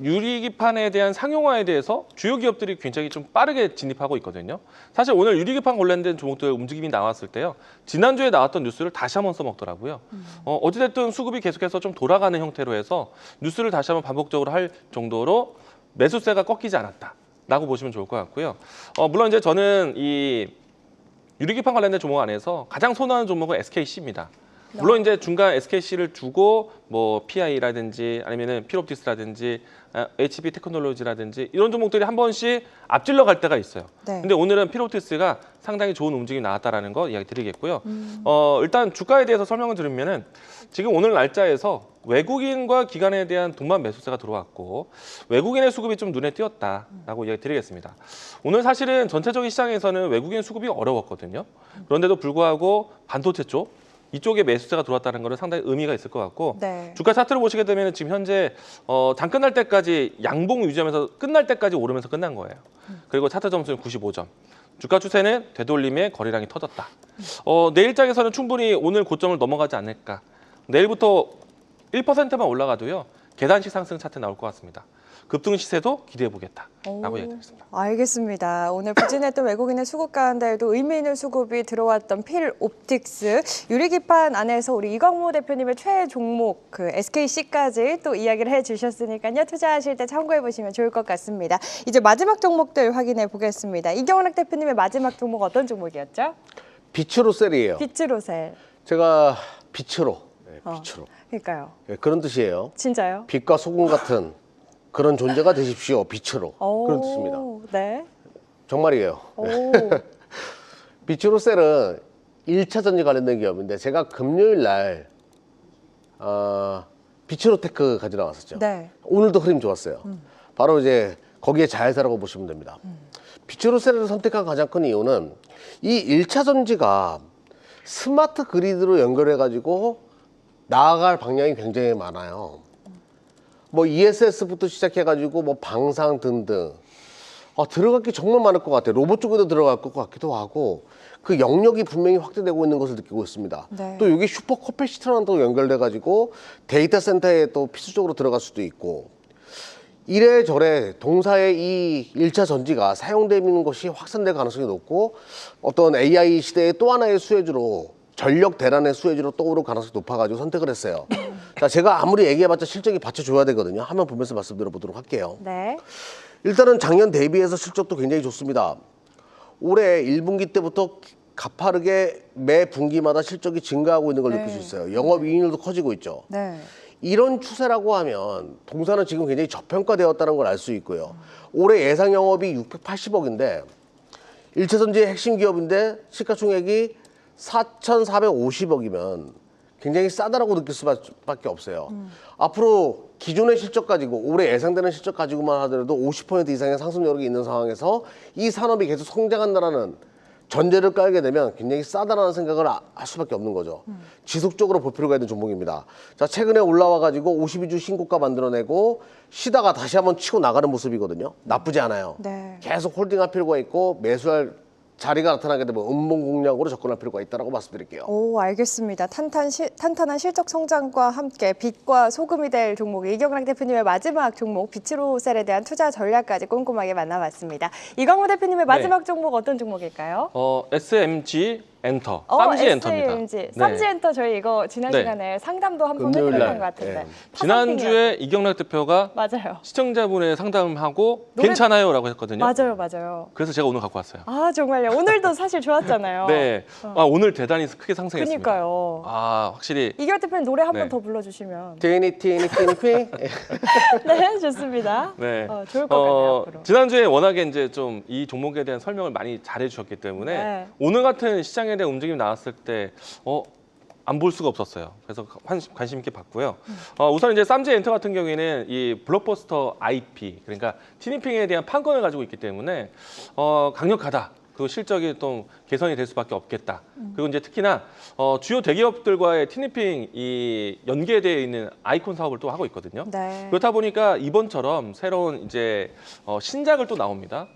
유리기판에 대한 상용화에 대해서 주요 기업들이 굉장히 좀 빠르게 진입하고 있거든요. 사실 오늘 유리기판 관련된 종목들 움직임이 나왔을 때요. 지난주에 나왔던 뉴스를 다시 한번 써먹더라고요. 어찌됐든 수급이 계속해서 좀 돌아가는 형태로 해서 뉴스를 다시 한번 반복적으로 할 정도로 매수세가 꺾이지 않았다라고 보시면 좋을 것 같고요. 물론 이제 저는 이 유리기판 관련된 종목 안에서 가장 선호하는 종목은 SKC입니다. 물론 이제 중간 SKC를 두고 뭐 PI라든지 아니면은 필옵틱스라든지 HB 테크놀로지라든지 이런 종목들이 한 번씩 앞질러 갈 때가 있어요. 네. 근데 오늘은 필옵틱스가 상당히 좋은 움직임이 나왔다라는 거 이야기 드리겠고요. 일단 주가에 대해서 설명을 드리면은 지금 오늘 날짜에서 외국인과 기관에 대한 동반 매수세가 들어왔고 외국인의 수급이 좀 눈에 띄었다라고 이야기 드리겠습니다. 오늘 사실은 전체적인 시장에서는 외국인 수급이 어려웠거든요. 그런데도 불구하고 반도체 쪽 이쪽에 매수세가 들어왔다는 것은 상당히 의미가 있을 것 같고 네. 주가 차트를 보시게 되면 지금 현재 장 끝날 때까지 양봉 유지하면서 끝날 때까지 오르면서 끝난 거예요. 그리고 차트 점수는 95점. 주가 추세는 되돌림의 거래량이 터졌다. 내일장에서는 충분히 오늘 고점을 넘어가지 않을까. 내일부터 1%만 올라가도요. 계단식 상승 차트 나올 것 같습니다. 급등 시세도 기대해 보겠다라고 얘기드렸습니다. 알겠습니다. 오늘 부진했던 외국인의 수급 가운데에도 의미 있는 수급이 들어왔던 필옵틱스 유리기판 안에서 우리 이광무 대표님의 최애 종목 그 SKC까지 또 이야기를 해주셨으니까요. 투자하실 때 참고해 보시면 좋을 것 같습니다. 이제 마지막 종목들 확인해 보겠습니다. 이경락 대표님의 마지막 종목 어떤 종목이었죠? 비츠로셀이에요. 비츠로셀. 제가 빛으로, 네, 빛으로. 그러니까요. 네, 그런 뜻이에요. 진짜요? 빛과 소금 같은 그런 존재가 되십시오. 빛으로. 오, 그런 뜻입니다. 네. 정말이에요. 오. 비츠로셀은 1차 전지 관련된 기업인데 제가 금요일 날 비츠로테크 가지고 나왔었죠. 네. 오늘도 흐름 좋았어요. 바로 이제 거기에 자회사라고 보시면 됩니다. 비츠로셀을 선택한 가장 큰 이유는 이 1차 전지가 스마트 그리드로 연결해 가지고 나아갈 방향이 굉장히 많아요. 뭐 ESS부터 시작해 가지고 뭐 방산 등등 들어갈 게 정말 많을 것 같아요. 로봇 쪽에도 들어갈 것 같기도 하고 그 영역이 분명히 확대되고 있는 것을 느끼고 있습니다. 네. 또 여기 슈퍼 커패시터랑 또 연결돼 가지고 데이터 센터에 또 필수적으로 들어갈 수도 있고 이래저래 동사의 이 1차 전지가 사용되는 것이 확산될 가능성이 높고 어떤 AI 시대의 또 하나의 수혜주로 전력 대란의 수혜주로 떠오를 가능성이 높아가지고 선택을 했어요. 자, 제가 아무리 얘기해봤자 실적이 받쳐줘야 되거든요. 화면 보면서 말씀드려보도록 할게요. 네. 일단은 작년 대비해서 실적도 굉장히 좋습니다. 올해 1분기 때부터 가파르게 매 분기마다 실적이 증가하고 있는 걸 네. 느낄 수 있어요. 영업이익률도 커지고 있죠. 네. 이런 추세라고 하면 동사는 지금 굉장히 저평가되었다는 걸 알 수 있고요. 올해 예상 영업이 680억인데 1차 전지의 핵심 기업인데 시가총액이 4,450억이면 굉장히 싸다라고 느낄 수밖에 없어요. 앞으로 기존의 실적 가지고 올해 예상되는 실적 가지고만 하더라도 50% 이상의 상승 여력이 있는 상황에서 이 산업이 계속 성장한다라는 전제를 깔게 되면 굉장히 싸다라는 생각을 할 수밖에 없는 거죠. 지속적으로 볼 필요가 있는 종목입니다. 자, 최근에 올라와 가지고 52주 신고가 만들어내고 쉬다가 다시 한번 치고 나가는 모습이거든요. 나쁘지 않아요. 네. 계속 홀딩할 필요가 있고 매수할 자리가 나타나게 되면 음봉 공략으로 접근할 필요가 있다고 말씀드릴게요. 오, 알겠습니다. 탄탄한 실적 성장과 함께 빛과 소금이 될 종목 이경락 대표님의 마지막 종목 비츠로셀에 대한 투자 전략까지 꼼꼼하게 만나봤습니다. 이광무 대표님의 마지막 종목 어떤 종목일까요? SMG 엔터, 쌈지 엔터입니다. SAMG, 쌈지 네. 엔터 저희 이거 지난 네. 시간에 상담도 한번 금요일 해드렸던 날. 것 같은데. 네. 지난주에 이경락 대표가 맞아요. 시청자분의 상담하고 노래- 괜찮아요라고 했거든요. 맞아요. 그래서 제가 오늘 갖고 왔어요. 아 정말요. 오늘도 사실 좋았잖아요. 네. 아, 오늘 대단히 크게 상승했습니다. 그러니까요. 아, 확실히 이경 대표님 노래 한 번 네. 더 불러주시면. 티니티니티니피. 네, 좋습니다. 네. 좋을 것 같네요, 앞으로. 지난주에 워낙에 이제 좀 이 종목에 대한 설명을 많이 잘해 주셨기 때문에 네. 오늘 같은 시장에 대한 움직임이 나왔을 때 안 볼 수가 없었어요. 그래서 관심 있게 봤고요. 우선 이제 쌈지 엔터 같은 경우에는 이 블록버스터 IP, 그러니까 티니핑에 대한 판권을 가지고 있기 때문에 강력하다. 그 실적이 또 개선이 될 수밖에 없겠다. 그리고 이제 특히나 주요 대기업들과의 티니핑 이 연계되어 있는 아이콘 사업을 또 하고 있거든요. 네. 그렇다 보니까 이번처럼 새로운 이제 신작을 또 나옵니다.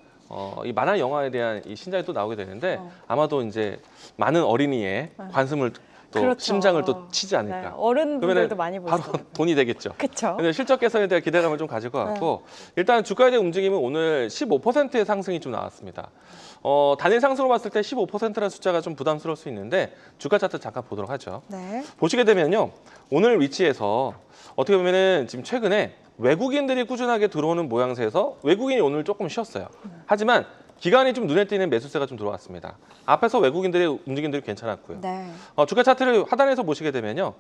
이 만화 영화에 대한 이 신작이 또 나오게 되는데 아마도 이제 많은 어린이의 관심을 또 그렇죠. 심장을 또 치지 네, 않을까. 어른분들도 그러면은 많이 바로 보시죠. 돈이 되겠죠. 그렇죠. 근데 실적 개선에 대한 기대감을 좀 가질 것 같고 일단 주가에 대한 움직임은 오늘 15%의 상승이 좀 나왔습니다. 단일 상승으로 봤을 때 15%라는 숫자가 좀 부담스러울 수 있는데 주가 차트 잠깐 보도록 하죠. 네. 보시게 되면요. 오늘 위치에서 어떻게 보면은 지금 최근에 외국인들이 꾸준하게 들어오는 모양새에서 외국인이 오늘 조금 쉬었어요. 하지만 기간이 좀 눈에 띄는 매수세가 좀 들어왔습니다. 앞에서 외국인들의 움직임들이 괜찮았고요. 네. 주가 차트를 하단에서 보시게 되면요.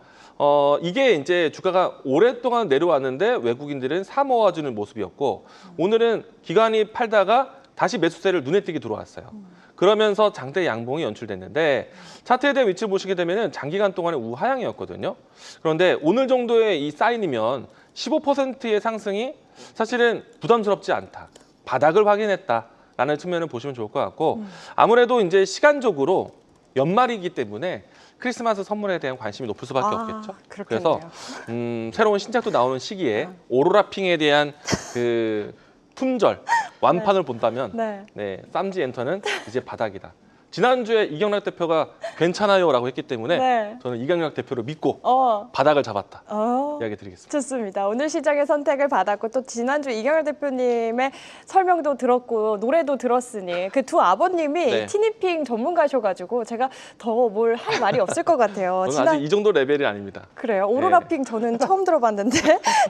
이게 이제 주가가 오랫동안 내려왔는데 외국인들은 사 모아주는 모습이었고 오늘은 기관이 팔다가 다시 매수세를 눈에 띄게 들어왔어요. 그러면서 장대 양봉이 연출됐는데 차트에 대한 위치를 보시게 되면은 장기간 동안의 우하향이었거든요. 그런데 오늘 정도의 이 사인이면 15%의 상승이 사실은 부담스럽지 않다. 바닥을 확인했다라는 측면을 보시면 좋을 것 같고 아무래도 이제 시간적으로 연말이기 때문에 크리스마스 선물에 대한 관심이 높을 수밖에 없겠죠. 그렇겠네요. 그래서 새로운 신작도 나오는 시기에 오로라 핑에 대한 그 품절 완판을 본다면 네. 쌈지 엔터는 이제 바닥이다. 지난주에 이경락 대표가 괜찮아요라고 했기 때문에 네. 저는 이경락 대표를 믿고 어. 바닥을 잡았다. 어. 이야기 드리겠습니다. 좋습니다. 오늘 시장의 선택을 받았고 또 지난주 이경열 대표님의 설명도 들었고 노래도 들었으니 그 두 아버님이 네. 티니핑 전문가셔가지고 제가 더 뭘 할 말이 없을 것 같아요. 저는 아직 이 정도 레벨이 아닙니다. 그래요. 오로라핑 저는 처음 들어봤는데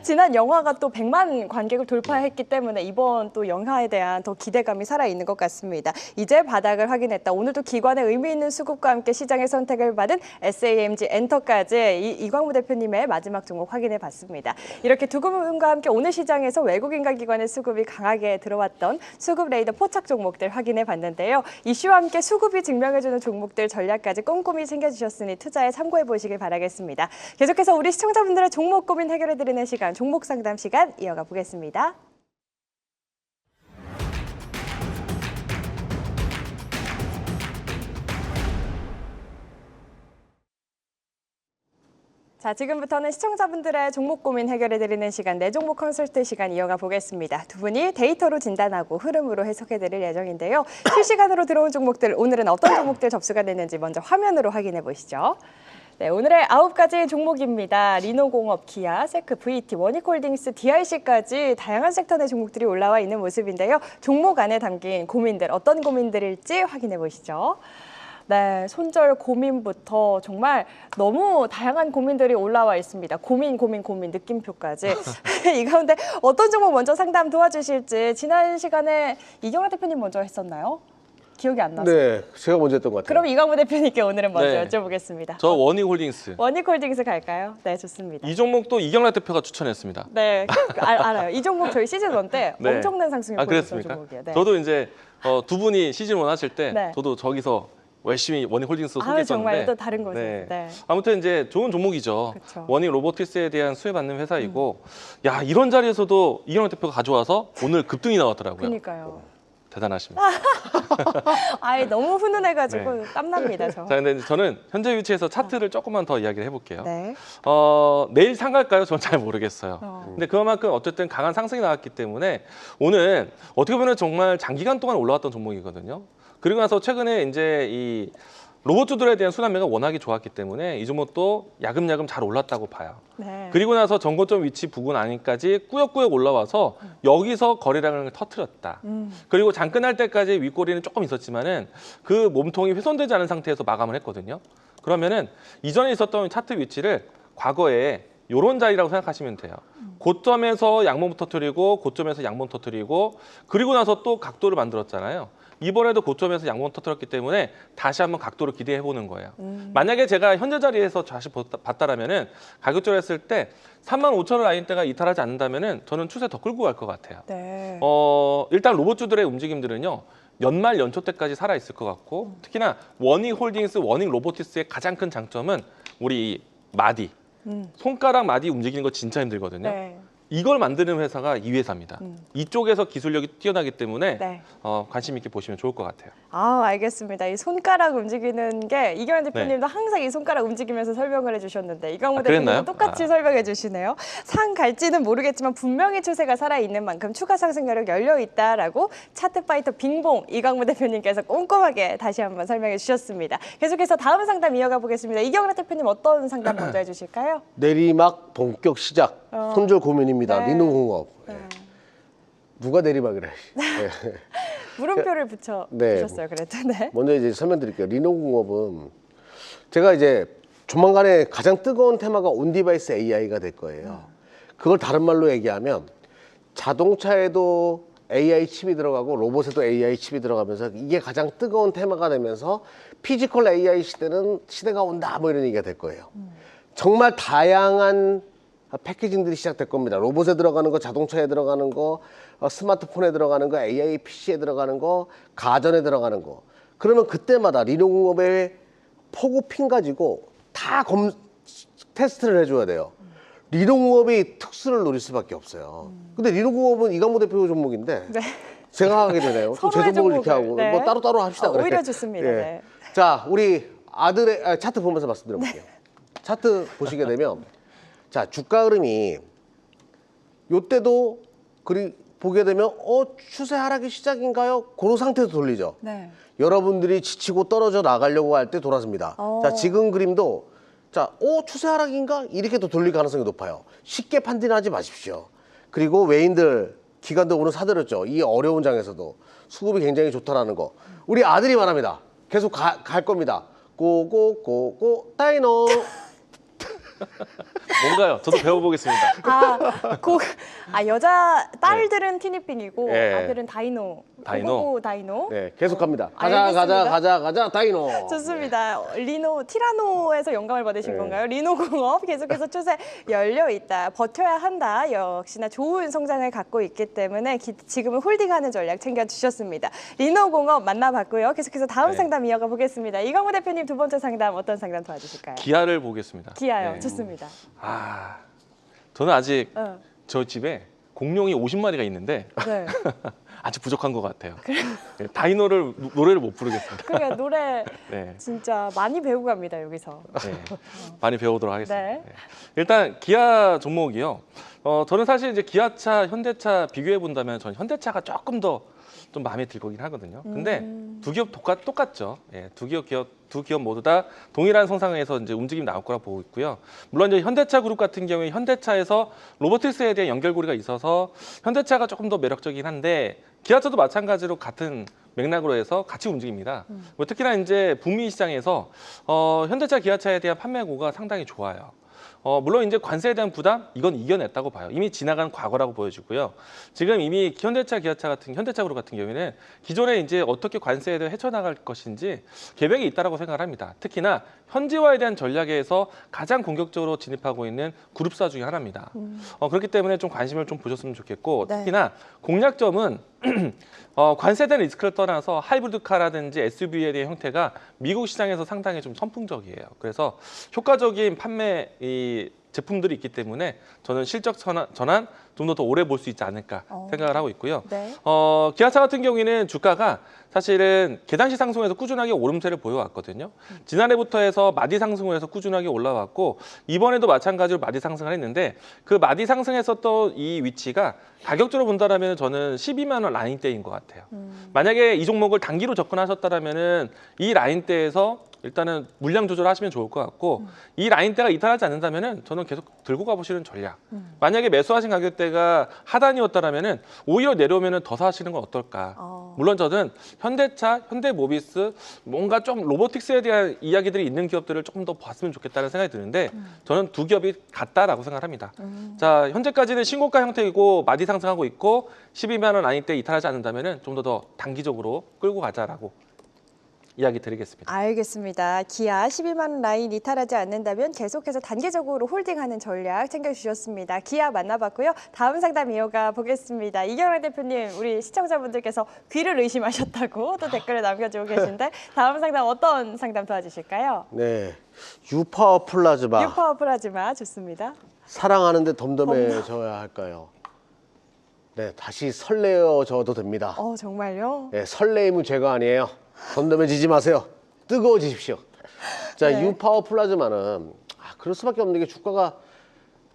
지난 영화가 또 100만 관객을 돌파했기 때문에 이번 또 영화에 대한 더 기대감이 살아있는 것 같습니다. 이제 바닥을 확인했다. 오늘도 기관의 의미 있는 수급과 함께 시장의 선택을 받은 SAMG 엔터까지 이광무 대표님의 마지막 종목 확인해 봤습니다. 이렇게 두 분과 함께 오늘 시장에서 외국인과 기관의 수급이 강하게 들어왔던 수급 레이더 포착 종목들 확인해 봤는데요. 이슈와 함께 수급이 증명해주는 종목들 전략까지 꼼꼼히 챙겨주셨으니 투자에 참고해 보시길 바라겠습니다. 계속해서 우리 시청자분들의 종목 고민 해결해드리는 시간, 종목 상담 시간 이어가 보겠습니다. 자, 지금부터는 시청자분들의 종목 고민 해결해드리는 시간, 내 종목 컨설트 시간 이어가 보겠습니다. 두 분이 데이터로 진단하고 흐름으로 해석해드릴 예정인데요. 실시간으로 들어온 종목들, 오늘은 어떤 종목들 접수가 됐는지 먼저 화면으로 확인해 보시죠. 네, 오늘의 9가지 종목입니다. 리노공업, 기아, 세크, VT, 원익홀딩스, DIC까지 다양한 섹터 내 종목들이 올라와 있는 모습인데요. 종목 안에 담긴 고민들, 어떤 고민들일지 확인해 보시죠. 네, 손절 고민부터 정말 너무 다양한 고민들이 올라와 있습니다. 고민, 느낌표까지. 이 가운데 어떤 종목 먼저 상담 도와주실지 지난 시간에 이경락 대표님 먼저 했었나요? 기억이 안 나서. 네, 제가 먼저 했던 것 같아요. 그럼 이광무 대표님께 오늘은 먼저 네. 여쭤보겠습니다. 저 원익홀딩스. 원익홀딩스 갈까요? 네, 좋습니다. 이 종목도 이경락 대표가 추천했습니다. 네, 알아요. 이 종목 저희 시즌 1 때 네. 엄청난 상승을 보였던 그랬습니까? 종목이에요. 네. 저도 이제 두 분이 시즌 1 하실 때 네. 저도 저기서 열심히 원익홀딩스 정말 소개했었는데 또 다른 곳에서. 네. 네. 아무튼 이제 좋은 종목이죠. 그쵸. 원익 로보티스에 대한 수혜받는 회사이고 야 이런 자리에서도 이경락 대표가 가져와서 오늘 급등이 나왔더라고요. 그러니까요. 대단하십니다. 아예 너무 훈훈해가지고 땀납니다, 저. 자, 근데 이제 저는 현재 위치에서 차트를 조금만 더 이야기를 해볼게요. 네. 내일 상갈까요? 저는 잘 모르겠어요. 근데 그만큼 어쨌든 강한 상승이 나왔기 때문에 오늘 어떻게 보면 정말 장기간 동안 올라왔던 종목이거든요. 그리고 나서 최근에 이제 이 로봇주들에 대한 순환매가 워낙에 좋았기 때문에 이 종목도 야금야금 잘 올랐다고 봐요. 네. 그리고 나서 전고점 위치 부근 안까지 꾸역꾸역 올라와서 여기서 거래량을 터뜨렸다. 그리고 장 끝날 때까지 윗꼬리는 조금 있었지만은 그 몸통이 훼손되지 않은 상태에서 마감을 했거든요. 그러면은 이전에 있었던 차트 위치를 과거에 요런 자리라고 생각하시면 돼요. 고점에서 양봉 터뜨리고 고점에서 양봉 터뜨리고 그리고 나서 또 각도를 만들었잖아요. 이번에도 고점에서 양봉 터뜨렸기 때문에 다시 한번 각도를 기대해 보는 거예요. 만약에 제가 현재 자리에서 다시 봤다라면은 가격적으로 했을 때 35,000원 라인대가 이탈하지 않는다면은 저는 추세 더 끌고 갈 것 같아요. 네. 일단 로봇주들의 움직임들은요. 연말 연초 때까지 살아 있을 것 같고 특히나 워닝홀딩스, 워닝로보티스의 가장 큰 장점은 우리 이 마디 손가락 마디 움직이는 거 진짜 힘들거든요. 네. 이걸 만드는 회사가 이 회사입니다. 이쪽에서 기술력이 뛰어나기 때문에 네. 관심 있게 보시면 좋을 것 같아요. 아, 알겠습니다. 이 손가락 움직이는 게 이경환 대표님도 항상 이 손가락 움직이면서 설명을 해주셨는데 이광무 그랬나요? 대표님은 똑같이 설명해 주시네요. 상 갈지는 모르겠지만 분명히 추세가 살아있는 만큼 추가 상승 여력 열려 있다라고 차트파이터 빙봉 이광무 대표님께서 꼼꼼하게 다시 한번 설명해 주셨습니다. 계속해서 다음 상담 이어가 보겠습니다. 이경환 대표님 어떤 상담 먼저 해주실까요? 내리막 본격 시작. 손절 고민입니다. 네. 리노공업. 누가 내리막이래. 네. 물음표를 붙여 네. 주셨어요. 그래도 네. 먼저 이제 설명드릴게요. 리노공업은 제가 이제 조만간에 가장 뜨거운 테마가 온디바이스 AI가 될 거예요. 그걸 다른 말로 얘기하면 자동차에도 AI 칩이 들어가고 로봇에도 AI 칩이 들어가면서 이게 가장 뜨거운 테마가 되면서 피지컬 AI 시대가 온다 뭐 이런 얘기가 될 거예요. 정말 다양한 패키징들이 시작될 겁니다. 로봇에 들어가는 거, 자동차에 들어가는 거, 스마트폰에 들어가는 거, AI PC에 들어가는 거, 가전에 들어가는 거. 그러면 그때마다 리노공업의 포구핀 가지고 다 테스트를 해줘야 돼요. 리노공업이 특수를 노릴 수밖에 없어요. 근데 리노공업은 이광무 대표 종목인데 네. 제가 하게 되네요. 제 서로의 종목을 이렇게 종목을, 하고 네. 뭐 따로따로 합시다. 그래. 오히려 좋습니다. 예. 네. 자, 우리 아들의 차트 보면서 말씀드려볼게요. 차트 보시게 되면 자, 주가 흐름이 요때도 보게 되면 추세 하락의 시작인가요? 그런 상태에서 돌리죠. 네. 여러분들이 지치고 떨어져 나가려고 할 때 돌아섭니다. 자, 지금 그림도 자, 추세 하락인가? 이렇게 또 돌릴 가능성이 높아요. 쉽게 판단하지 마십시오. 그리고 외인들, 기관들 오늘 사들였죠. 이 어려운 장에서도 수급이 굉장히 좋다라는 거. 우리 아들이 말합니다. 계속 갈 겁니다. 고고고고 다이노. 뭔가요? 저도 배워보겠습니다. 여자 딸들은 티니핑이고 예. 아들은 다이노. 다이노? 고고고 다이노. 네, 계속 갑니다. 알겠습니다. 가자, 다이노. 좋습니다. 티라노에서 영감을 받으신 네. 건가요? 리노공업 계속해서 추세 열려 있다. 버텨야 한다. 역시나 좋은 성장을 갖고 있기 때문에 지금은 홀딩하는 전략 챙겨주셨습니다. 리노공업 만나봤고요. 계속해서 다음 네. 상담 이어가 보겠습니다. 이광무 대표님 두 번째 상담 어떤 상담 도와주실까요? 기아를 보겠습니다. 기아요. 네. 좋습니다. 저는 아직 어. 저 집에 공룡이 50마리가 있는데 네. 아직 부족한 것 같아요. 네, 다이노를 노래를 못 부르겠습니다. 그러니까 노래 네. 진짜 많이 배우고 갑니다. 여기서. 네, 많이 배우도록 하겠습니다. 네. 네. 일단 기아 종목이요. 저는 사실 이제 기아차, 현대차 비교해 본다면 저는 현대차가 조금 더 좀 마음에 들긴 하거든요. 근데 두 기업 똑같죠. 예, 두 기업 모두 다 동일한 성상에서 이제 움직임이 나올 거라 보고 있고요. 물론 이제 현대차 그룹 같은 경우에 현대차에서 로보틱스에 대한 연결고리가 있어서 현대차가 조금 더 매력적이긴 한데 기아차도 마찬가지로 같은 맥락으로 해서 같이 움직입니다. 뭐 특히나 이제 북미 시장에서 현대차, 기아차에 대한 판매고가 상당히 좋아요. 물론 이제 관세에 대한 부담 이건 이겨냈다고 봐요. 이미 지나간 과거라고 보여지고요. 지금 이미 현대차 그룹 같은 경우에는 기존에 이제 어떻게 관세에 대해 헤쳐나갈 것인지 계획이 있다라고 생각을 합니다. 특히나 현지화에 대한 전략에서 가장 공격적으로 진입하고 있는 그룹사 중에 하나입니다. 그렇기 때문에 좀 관심을 좀 보셨으면 좋겠고 네. 특히나 공략점은 관세에 대한 리스크를 떠나서 하이브리드카라든지 SUV에 대한 형태가 미국 시장에서 상당히 좀 선풍적이에요. 그래서 효과적인 판매 제품들이 있기 때문에 저는 실적 전환 좀 더 오래 볼 수 있지 않을까 생각을 하고 있고요. 네. 기아차 같은 경우에는 주가가 사실은 계단식 상승에서 꾸준하게 오름세를 보여왔거든요. 지난해부터 해서 마디 상승을 해서 꾸준하게 올라왔고 이번에도 마찬가지로 마디 상승을 했는데 그 마디 상승했었던 이 위치가 가격적으로 본다라면 저는 12만 원 라인대인 것 같아요. 만약에 이 종목을 단기로 접근하셨다라면은 이 라인대에서 일단은 물량 조절하시면 좋을 것 같고 이 라인대가 이탈하지 않는다면은 저는 계속 들고 가보시는 전략. 만약에 매수하신 가격대가 하단이었다라면은 오히려 내려오면은 더 사시는 건 어떨까? 물론 저는 현대차, 현대모비스 뭔가 좀 로보틱스에 대한 이야기들이 있는 기업들을 조금 더 봤으면 좋겠다는 생각이 드는데 저는 두 기업이 같다라고 생각합니다. 자, 현재까지는 신고가 형태이고 마디 상승하고 있고 12만 원 라인대 이탈하지 않는다면은 좀 더 단기적으로 끌고 가자라고 이야기 드리겠습니다. 알겠습니다. 기아 12만 원 라인 이탈하지 않는다면 계속해서 단기적으로 홀딩하는 전략 챙겨주셨습니다. 기아 만나봤고요. 다음 상담 이어가 보겠습니다. 이경락 대표님, 우리 시청자분들께서 귀를 의심하셨다고 또 댓글을 남겨주고 계신데 다음 상담 어떤 상담 도와주실까요? 네, 유파워 플라즈마 유파워 플라즈마 좋습니다. 사랑하는데 덤덤해져야 할까요? 네, 다시 설레어져도 됩니다. 정말요? 네, 설레임은 죄가 아니에요. 덤덤해지지 마세요. 뜨거워지십시오. 자, 네. 유파워 플라즈마는 그럴 수밖에 없는 게 주가가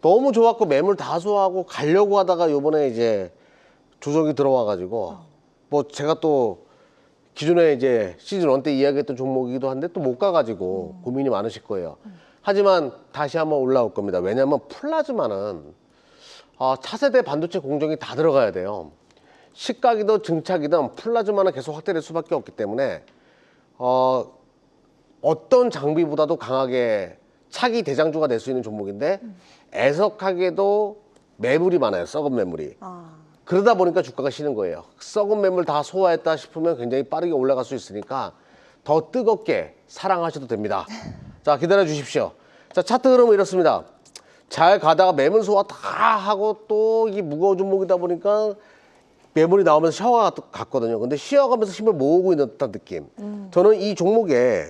너무 좋았고 매물 다수하고 가려고 하다가 요번에 이제 조정이 들어와가지고 뭐 제가 또 기존에 이제 시즌 1 때 이야기했던 종목이기도 한데 또 못 가가지고 고민이 많으실 거예요. 하지만 다시 한번 올라올 겁니다. 왜냐하면 플라즈마는 차세대 반도체 공정이 다 들어가야 돼요. 식각이든 증착이든 플라즈마는 계속 확대될 수밖에 없기 때문에 어떤 장비보다도 강하게 차기 대장주가 될 수 있는 종목인데 애석하게도 매물이 많아요. 썩은 매물이. 그러다 보니까 주가가 쉬는 거예요. 썩은 매물 다 소화했다 싶으면 굉장히 빠르게 올라갈 수 있으니까 더 뜨겁게 사랑하셔도 됩니다. 자, 기다려 주십시오. 자, 차트 흐름은 이렇습니다. 잘 가다가 매물 소화 다 하고 또 이 무거운 종목이다 보니까 매물이 나오면서 샤워가 갔거든요. 근데 쉬어가면서 힘을 모으고 있는 듯한 느낌. 저는 이 종목에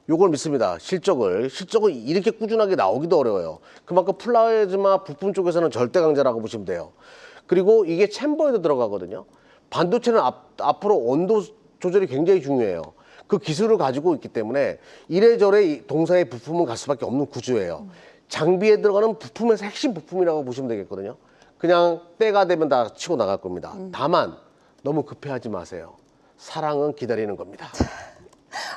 요걸 믿습니다. 실적을 이렇게 꾸준하게 나오기도 어려워요. 그만큼 플라즈마 부품 쪽에서는 절대 강자라고 보시면 돼요. 그리고 이게 챔버에도 들어가거든요. 반도체는 앞으로 온도 조절이 굉장히 중요해요. 그 기술을 가지고 있기 때문에 이래저래 동사의 부품은 갈 수밖에 없는 구조예요. 장비에 들어가는 부품에서 핵심 부품이라고 보시면 되겠거든요. 그냥 때가 되면 다 치고 나갈 겁니다. 다만 너무 급해하지 마세요. 사랑은 기다리는 겁니다.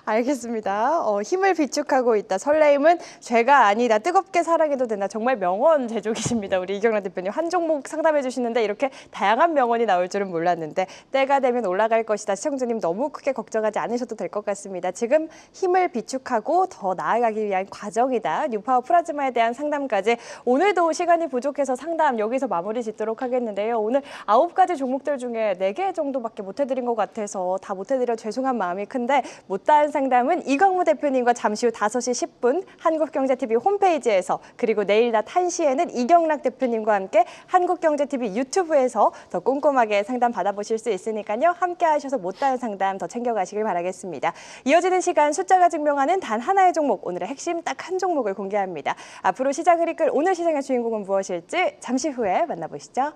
알겠습니다. 힘을 비축하고 있다. 설레임은 죄가 아니다. 뜨겁게 사랑해도 된다. 정말 명언 제조기십니다. 우리 이경락 대표님. 한 종목 상담해 주시는데 이렇게 다양한 명언이 나올 줄은 몰랐는데 때가 되면 올라갈 것이다. 시청자님 너무 크게 걱정하지 않으셔도 될 것 같습니다. 지금 힘을 비축하고 더 나아가기 위한 과정이다. 뉴파워 플라즈마에 대한 상담까지 오늘도 시간이 부족해서 상담 여기서 마무리 짓도록 하겠는데요. 오늘 9가지 종목들 중에 4개 정도밖에 못 해드린 것 같아서 다 못 해드려 죄송한 마음이 큰데 못다한 상담은 이광무 대표님과 잠시 후 5시 10분 한국경제TV 홈페이지에서 그리고 내일 낮 1시에는 이경락 대표님과 함께 한국경제TV 유튜브에서 더 꼼꼼하게 상담 받아보실 수 있으니까요. 함께 하셔서 못다한 상담 더 챙겨가시길 바라겠습니다. 이어지는 시간 숫자가 증명하는 단 하나의 종목, 오늘의 핵심 딱 한 종목을 공개합니다. 앞으로 시장을 이끌 오늘 시장의 주인공은 무엇일지 잠시 후에 만나보시죠.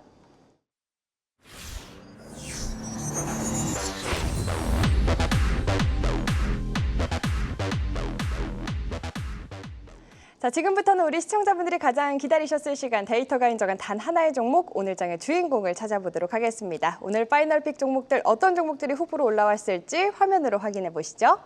자, 지금부터는 우리 시청자분들이 가장 기다리셨을 시간 데이터가 인정한 단 하나의 종목, 오늘 장의 주인공을 찾아보도록 하겠습니다. 오늘 파이널픽 종목들 어떤 종목들이 후보로 올라왔을지 화면으로 확인해 보시죠.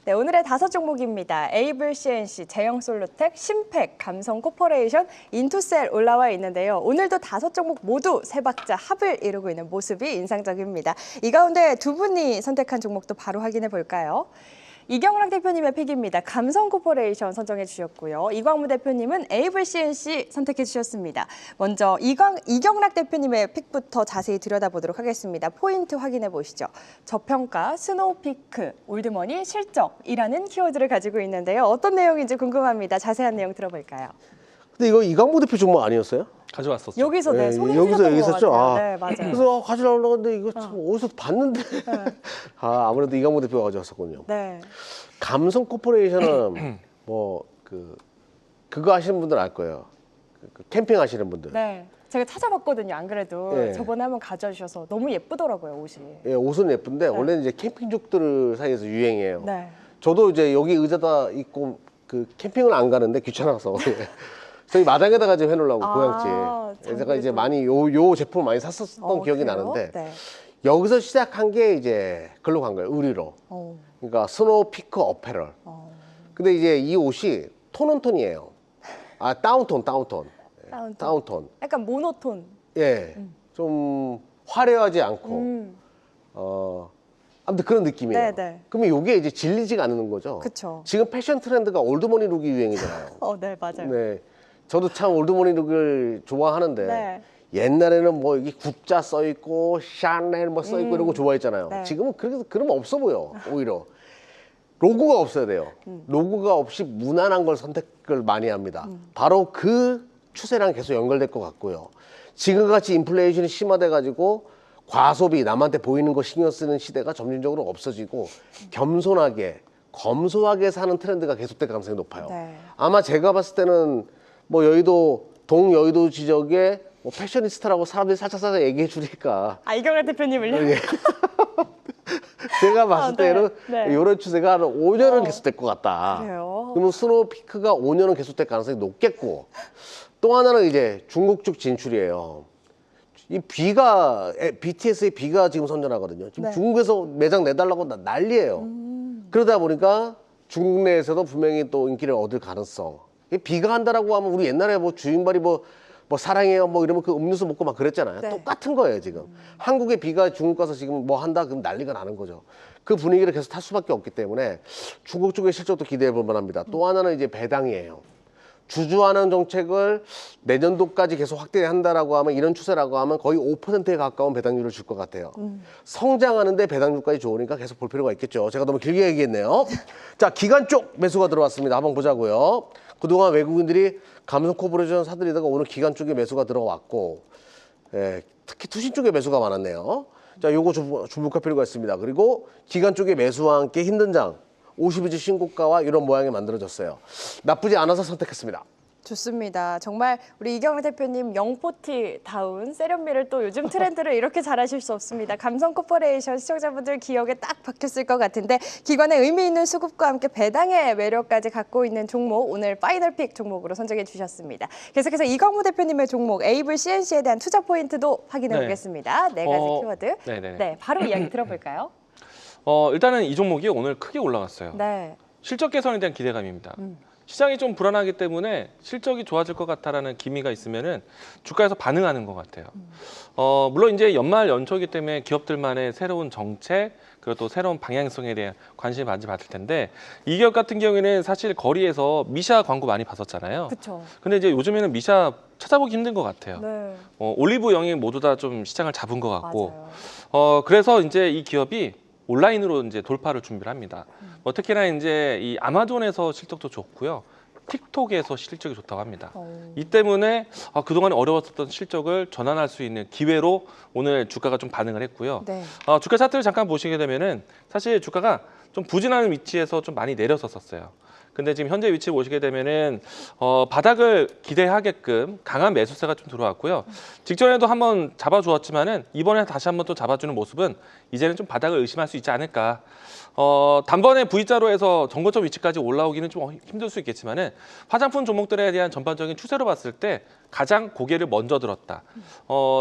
네, 오늘의 5종목입니다. 에이블 CNC, 제형솔루텍, 심팩, 감성코퍼레이션, 인투셀 올라와 있는데요. 오늘도 5종목 모두 3박자 합을 이루고 있는 모습이 인상적입니다. 이 가운데 두 분이 선택한 종목도 바로 확인해 볼까요? 이경락 대표님의 픽입니다. 감성코퍼레이션 선정해 주셨고요. 이광무 대표님은 에이블 CNC 선택해 주셨습니다. 먼저 이경락 대표님의 픽부터 자세히 들여다보도록 하겠습니다. 포인트 확인해 보시죠. 저평가, 스노우피크, 올드머니, 실적이라는 키워드를 가지고 있는데요. 어떤 내용인지 궁금합니다. 자세한 내용 들어볼까요? 근데 이거 이광무 대표 종목 아니었어요? 가져왔었죠. 여기서 네, 손을 여기서 것 얘기했었죠. 같아요. 네, 맞아요. 그래서 가지려고 했는데 이거 참 어디서 봤는데 아무래도 이광무 대표가 가져왔었군요. 네. 감성 코퍼레이션은 뭐 그거 하시는 분들 알 거예요. 캠핑 하시는 분들. 네. 제가 찾아봤거든요. 안 그래도 네. 저번에 한번 가져주셔서 너무 예쁘더라고요, 옷이. 예, 옷은 예쁜데 원래는 이제 캠핑족들 사이에서 유행이에요. 네. 저도 이제 여기 의자다 있고 캠핑을 안 가는데 귀찮아서 저희 마당에다가 좀 해놓으려고 고향집. 제가 이제 많이 요 제품을 많이 샀었던 기억이 그래요? 나는데 네. 여기서 시작한 게 이제 글로 간 거예요. 의류로. 그러니까 스노우 피크 어페럴. 근데 이제 이 옷이 톤온 톤이에요. 아, 다운톤. 다운톤. 약간 모노톤. 예. 좀 화려하지 않고 아무튼 그런 느낌이에요. 네네. 그러면 이게 이제 질리지가 않는 거죠. 그쵸. 지금 패션 트렌드가 올드머니 룩이 유행이잖아요. 네, 맞아요. 네. 저도 참 올드머니 룩을 좋아하는데 네. 옛날에는 뭐 이게 굽자 써 있고 샤넬 뭐 써 있고 이런 거 좋아했잖아요. 네. 지금은 그러면 없어 보여. 오히려 로고가 없어야 돼요. 로고가 없이 무난한 걸 선택을 많이 합니다. 바로 그 추세랑 계속 연결될 것 같고요. 지금같이 인플레이션이 심화돼 가지고 과소비, 남한테 보이는 거 신경 쓰는 시대가 점진적으로 없어지고 겸손하게, 검소하게 사는 트렌드가 계속될 가능성이 높아요. 네. 아마 제가 봤을 때는 뭐 여의도, 동여의도 지역에 뭐 패셔니스타라고 사람들이 살짝 얘기해 주니까 이경래 대표님을요? 예. 제가 봤을 네. 때는 네. 이런 추세가 한 5년은 계속될 것 같다. 그래요? 그러면 스노우 피크가 5년은 계속될 가능성이 높겠고 또 하나는 이제 중국 쪽 진출이에요. 이 BTS의 비가 지금 선전하거든요. 지금 네. 중국에서 매장 내달라고 난리예요. 그러다 보니까 중국 내에서도 분명히 또 인기를 얻을 가능성. 이 비가 한다라고 하면 우리 옛날에 뭐 주인발이 뭐 사랑해요 뭐 이러면 그 음료수 먹고 막 그랬잖아요. 네. 똑같은 거예요 지금. 한국의 비가 중국 가서 지금 뭐 한다 그럼 난리가 나는 거죠. 그 분위기를 계속 탈 수밖에 없기 때문에 중국 쪽의 실적도 기대해 볼 만합니다. 또 하나는 이제 배당이에요. 주주하는 정책을 내년도까지 계속 확대한다라고 하면 이런 추세라고 하면 거의 5%에 가까운 배당률을 줄 것 같아요. 성장하는데 배당률까지 좋으니까 계속 볼 필요가 있겠죠. 제가 너무 길게 얘기했네요. 자, 기관 쪽 매수가 들어왔습니다. 한번 보자고요. 그동안 외국인들이 감성 코퍼레이션 사들이다가 오늘 기관 쪽에 매수가 들어왔고 특히 투신 쪽에 매수가 많았네요. 자, 요거 주목할 필요가 있습니다. 그리고 기관 쪽에 매수와 함께 힘든 장 52주 신고가와 이런 모양이 만들어졌어요. 나쁘지 않아서 선택했습니다. 좋습니다. 정말 우리 이경래 대표님 영포티다운 세련미를 또 요즘 트렌드를 이렇게 잘하실 수 없습니다. 감성 코퍼레이션 시청자분들 기억에 딱 박혔을 것 같은데 기관의 의미 있는 수급과 함께 배당의 매력까지 갖고 있는 종목 오늘 파이널픽 종목으로 선정해 주셨습니다. 계속해서 이광무 대표님의 종목 에이블 CNC에 대한 투자 포인트도 확인해 네. 보겠습니다. 네 가지 키워드. 네네네. 네, 바로 이야기 들어볼까요? 일단은 이 종목이 오늘 크게 올라갔어요. 네. 실적 개선에 대한 기대감입니다. 시장이 좀 불안하기 때문에 실적이 좋아질 것 같다라는 기미가 있으면은 주가에서 반응하는 것 같아요. 물론 이제 연말 연초이기 때문에 기업들만의 새로운 정책 그리고 또 새로운 방향성에 대한 관심이 많이 받을 텐데 이 기업 같은 경우에는 사실 거리에서 미샤 광고 많이 봤었잖아요. 그렇죠. 근데 이제 요즘에는 미샤 찾아보기 힘든 것 같아요. 네. 올리브 영이 모두 다 좀 시장을 잡은 것 같고 맞아요. 그래서 이제 이 기업이 온라인으로 이제 돌파를 준비를 합니다. 특히나 이제 이 아마존에서 실적도 좋고요. 틱톡에서 실적이 좋다고 합니다. 이 때문에 그동안 어려웠었던 실적을 전환할 수 있는 기회로 오늘 주가가 좀 반응을 했고요. 네. 주가 차트를 잠깐 보시게 되면은 사실 주가가 좀 부진하는 위치에서 좀 많이 내렸었어요. 근데 지금 현재 위치 보시게 되면은 바닥을 기대하게끔 강한 매수세가 좀 들어왔고요. 직전에도 한번 잡아주었지만은 이번에 다시 한번 또 잡아주는 모습은 이제는 좀 바닥을 의심할 수 있지 않을까. 단번에 V자로 해서 정고점 위치까지 올라오기는 좀 힘들 수 있겠지만은 화장품 종목들에 대한 전반적인 추세로 봤을 때 가장 고개를 먼저 들었다.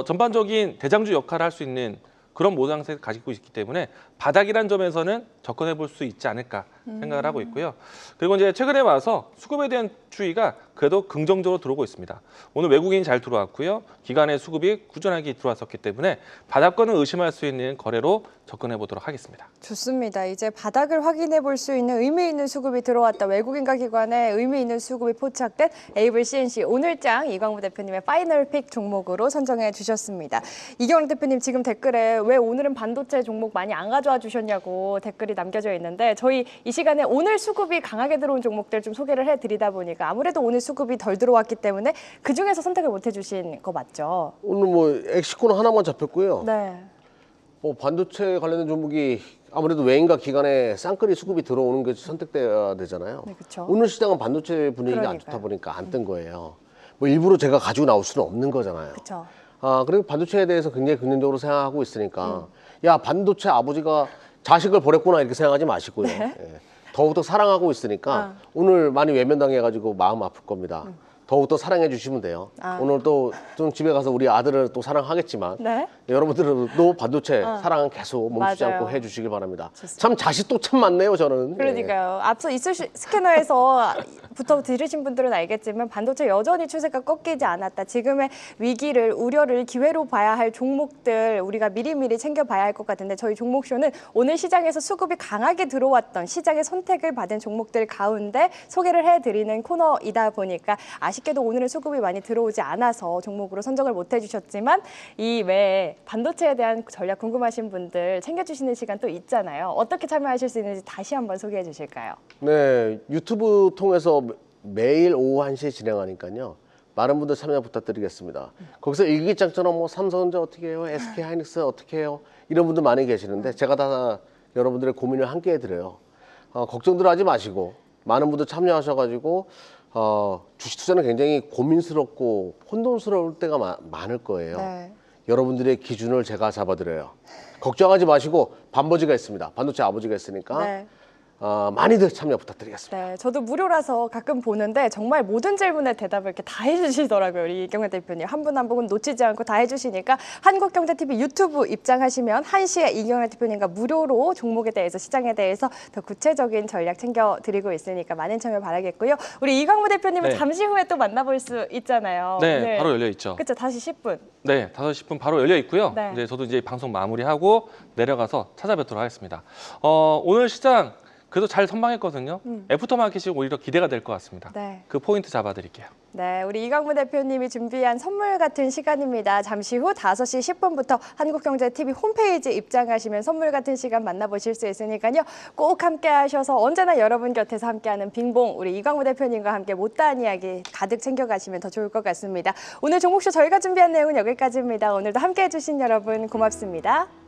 전반적인 대장주 역할을 할 수 있는 그런 모양새를 가지고 있기 때문에 바닥이란 점에서는 접근해 볼 수 있지 않을까 생각을 하고 있고요. 그리고 이제 최근에 와서 수급에 대한 추이가 그래도 긍정적으로 들어오고 있습니다. 오늘 외국인이 잘 들어왔고요. 기관의 수급이 꾸준하게 들어왔었기 때문에 바닥권을 의심할 수 있는 거래로 접근해 보도록 하겠습니다. 좋습니다. 이제 바닥을 확인해 볼 수 있는 의미 있는 수급이 들어왔다. 외국인과 기관의 의미 있는 수급이 포착된 에이블 CNC 오늘장 이광무 대표님의 파이널 픽 종목으로 선정해 주셨습니다. 이경래 대표님 지금 댓글에 왜 오늘은 반도체 종목 많이 안 가져와 주셨냐고 댓글이 남겨져 있는데 저희 이 시간에 오늘 수급이 강하게 들어온 종목들 좀 소개를 해드리다 보니까 아무래도 오늘 수급이 덜 들어왔기 때문에 그중에서 선택을 못 해주신 거 맞죠? 오늘 뭐 엑시코는 하나만 잡혔고요. 네. 반도체 관련된 종목이 아무래도 외인과 기관의 쌍끌이 수급이 들어오는 게 선택돼야 되잖아요. 네, 그쵸. 오늘 시장은 반도체 분위기가 안 좋다 보니까 안 뜬 거예요. 뭐 일부러 제가 가지고 나올 수는 없는 거잖아요. 그렇죠. 그리고 반도체에 대해서 굉장히 긍정적으로 생각하고 있으니까 야, 반도체 아버지가 자식을 버렸구나 이렇게 생각하지 마시고요. 예. 더욱더 사랑하고 있으니까 오늘 많이 외면당해가지고 마음 아플 겁니다. 더욱더 사랑해 주시면 돼요. 아. 오늘 또 좀 집에 가서 우리 아들을 또 사랑하겠지만 네. 여러분들도 반도체 사랑 계속 멈추지 맞아요. 않고 해주시기 바랍니다. 참 자식도 참 많네요, 저는. 그러니까요. 앞서 이슈 스캐너에서부터 들으신 분들은 알겠지만 반도체 여전히 추세가 꺾이지 않았다. 지금의 위기를 우려를 기회로 봐야 할 종목들 우리가 미리미리 챙겨봐야 할 것 같은데 저희 종목쇼는 오늘 시장에서 수급이 강하게 들어왔던 시장의 선택을 받은 종목들 가운데 소개를 해드리는 코너이다 보니까 아쉽게도 오늘은 수급이 많이 들어오지 않아서 종목으로 선정을 못 해주셨지만 이 외에 반도체에 대한 전략 궁금하신 분들 챙겨주시는 시간 또 있잖아요. 어떻게 참여하실 수 있는지 다시 한번 소개해 주실까요? 네, 유튜브 통해서 매일 오후 1시에 진행하니까요. 많은 분들 참여 부탁드리겠습니다. 거기서 일기장처럼 뭐 삼성전자 어떻게 해요? SK하이닉스 어떻게 해요? 이런 분들 많이 계시는데 제가 다 여러분들의 고민을 함께 해드려요. 걱정들 하지 마시고 많은 분들 참여하셔가지고 주식 투자는 굉장히 고민스럽고 혼돈스러울 때가 많을 거예요. 네. 여러분들의 기준을 제가 잡아드려요. 걱정하지 마시고 반버지가 있습니다. 반도체 아버지가 있으니까 네. 많이들 참여 부탁드리겠습니다. 네, 저도 무료라서 가끔 보는데 정말 모든 질문에 대답을 이렇게 다 해주시더라고요. 우리 이경래 대표님 한 분 한 분은 놓치지 않고 다 해주시니까 한국경제TV 유튜브 입장하시면 1시에 이경래 대표님과 무료로 종목에 대해서 시장에 대해서 더 구체적인 전략 챙겨드리고 있으니까 많은 참여 바라겠고요. 우리 이광무 대표님은 네. 잠시 후에 또 만나볼 수 있잖아요. 네, 바로 열려 있죠. 그렇죠, 다시 10분. 네, 5시 10분 바로 열려 있고요. 네. 이제 저도 이제 방송 마무리하고 내려가서 찾아뵙도록 하겠습니다. 오늘 시장 그래도 잘 선방했거든요. 애프터마켓이 오히려 기대가 될 것 같습니다. 네. 그 포인트 잡아드릴게요. 네, 우리 이광무 대표님이 준비한 선물 같은 시간입니다. 잠시 후 5시 10분부터 한국경제TV 홈페이지 입장하시면 선물 같은 시간 만나보실 수 있으니까요. 꼭 함께 하셔서 언제나 여러분 곁에서 함께하는 빙봉 우리 이광무 대표님과 함께 못다한 이야기 가득 챙겨가시면 더 좋을 것 같습니다. 오늘 종목쇼 저희가 준비한 내용은 여기까지입니다. 오늘도 함께해 주신 여러분 고맙습니다.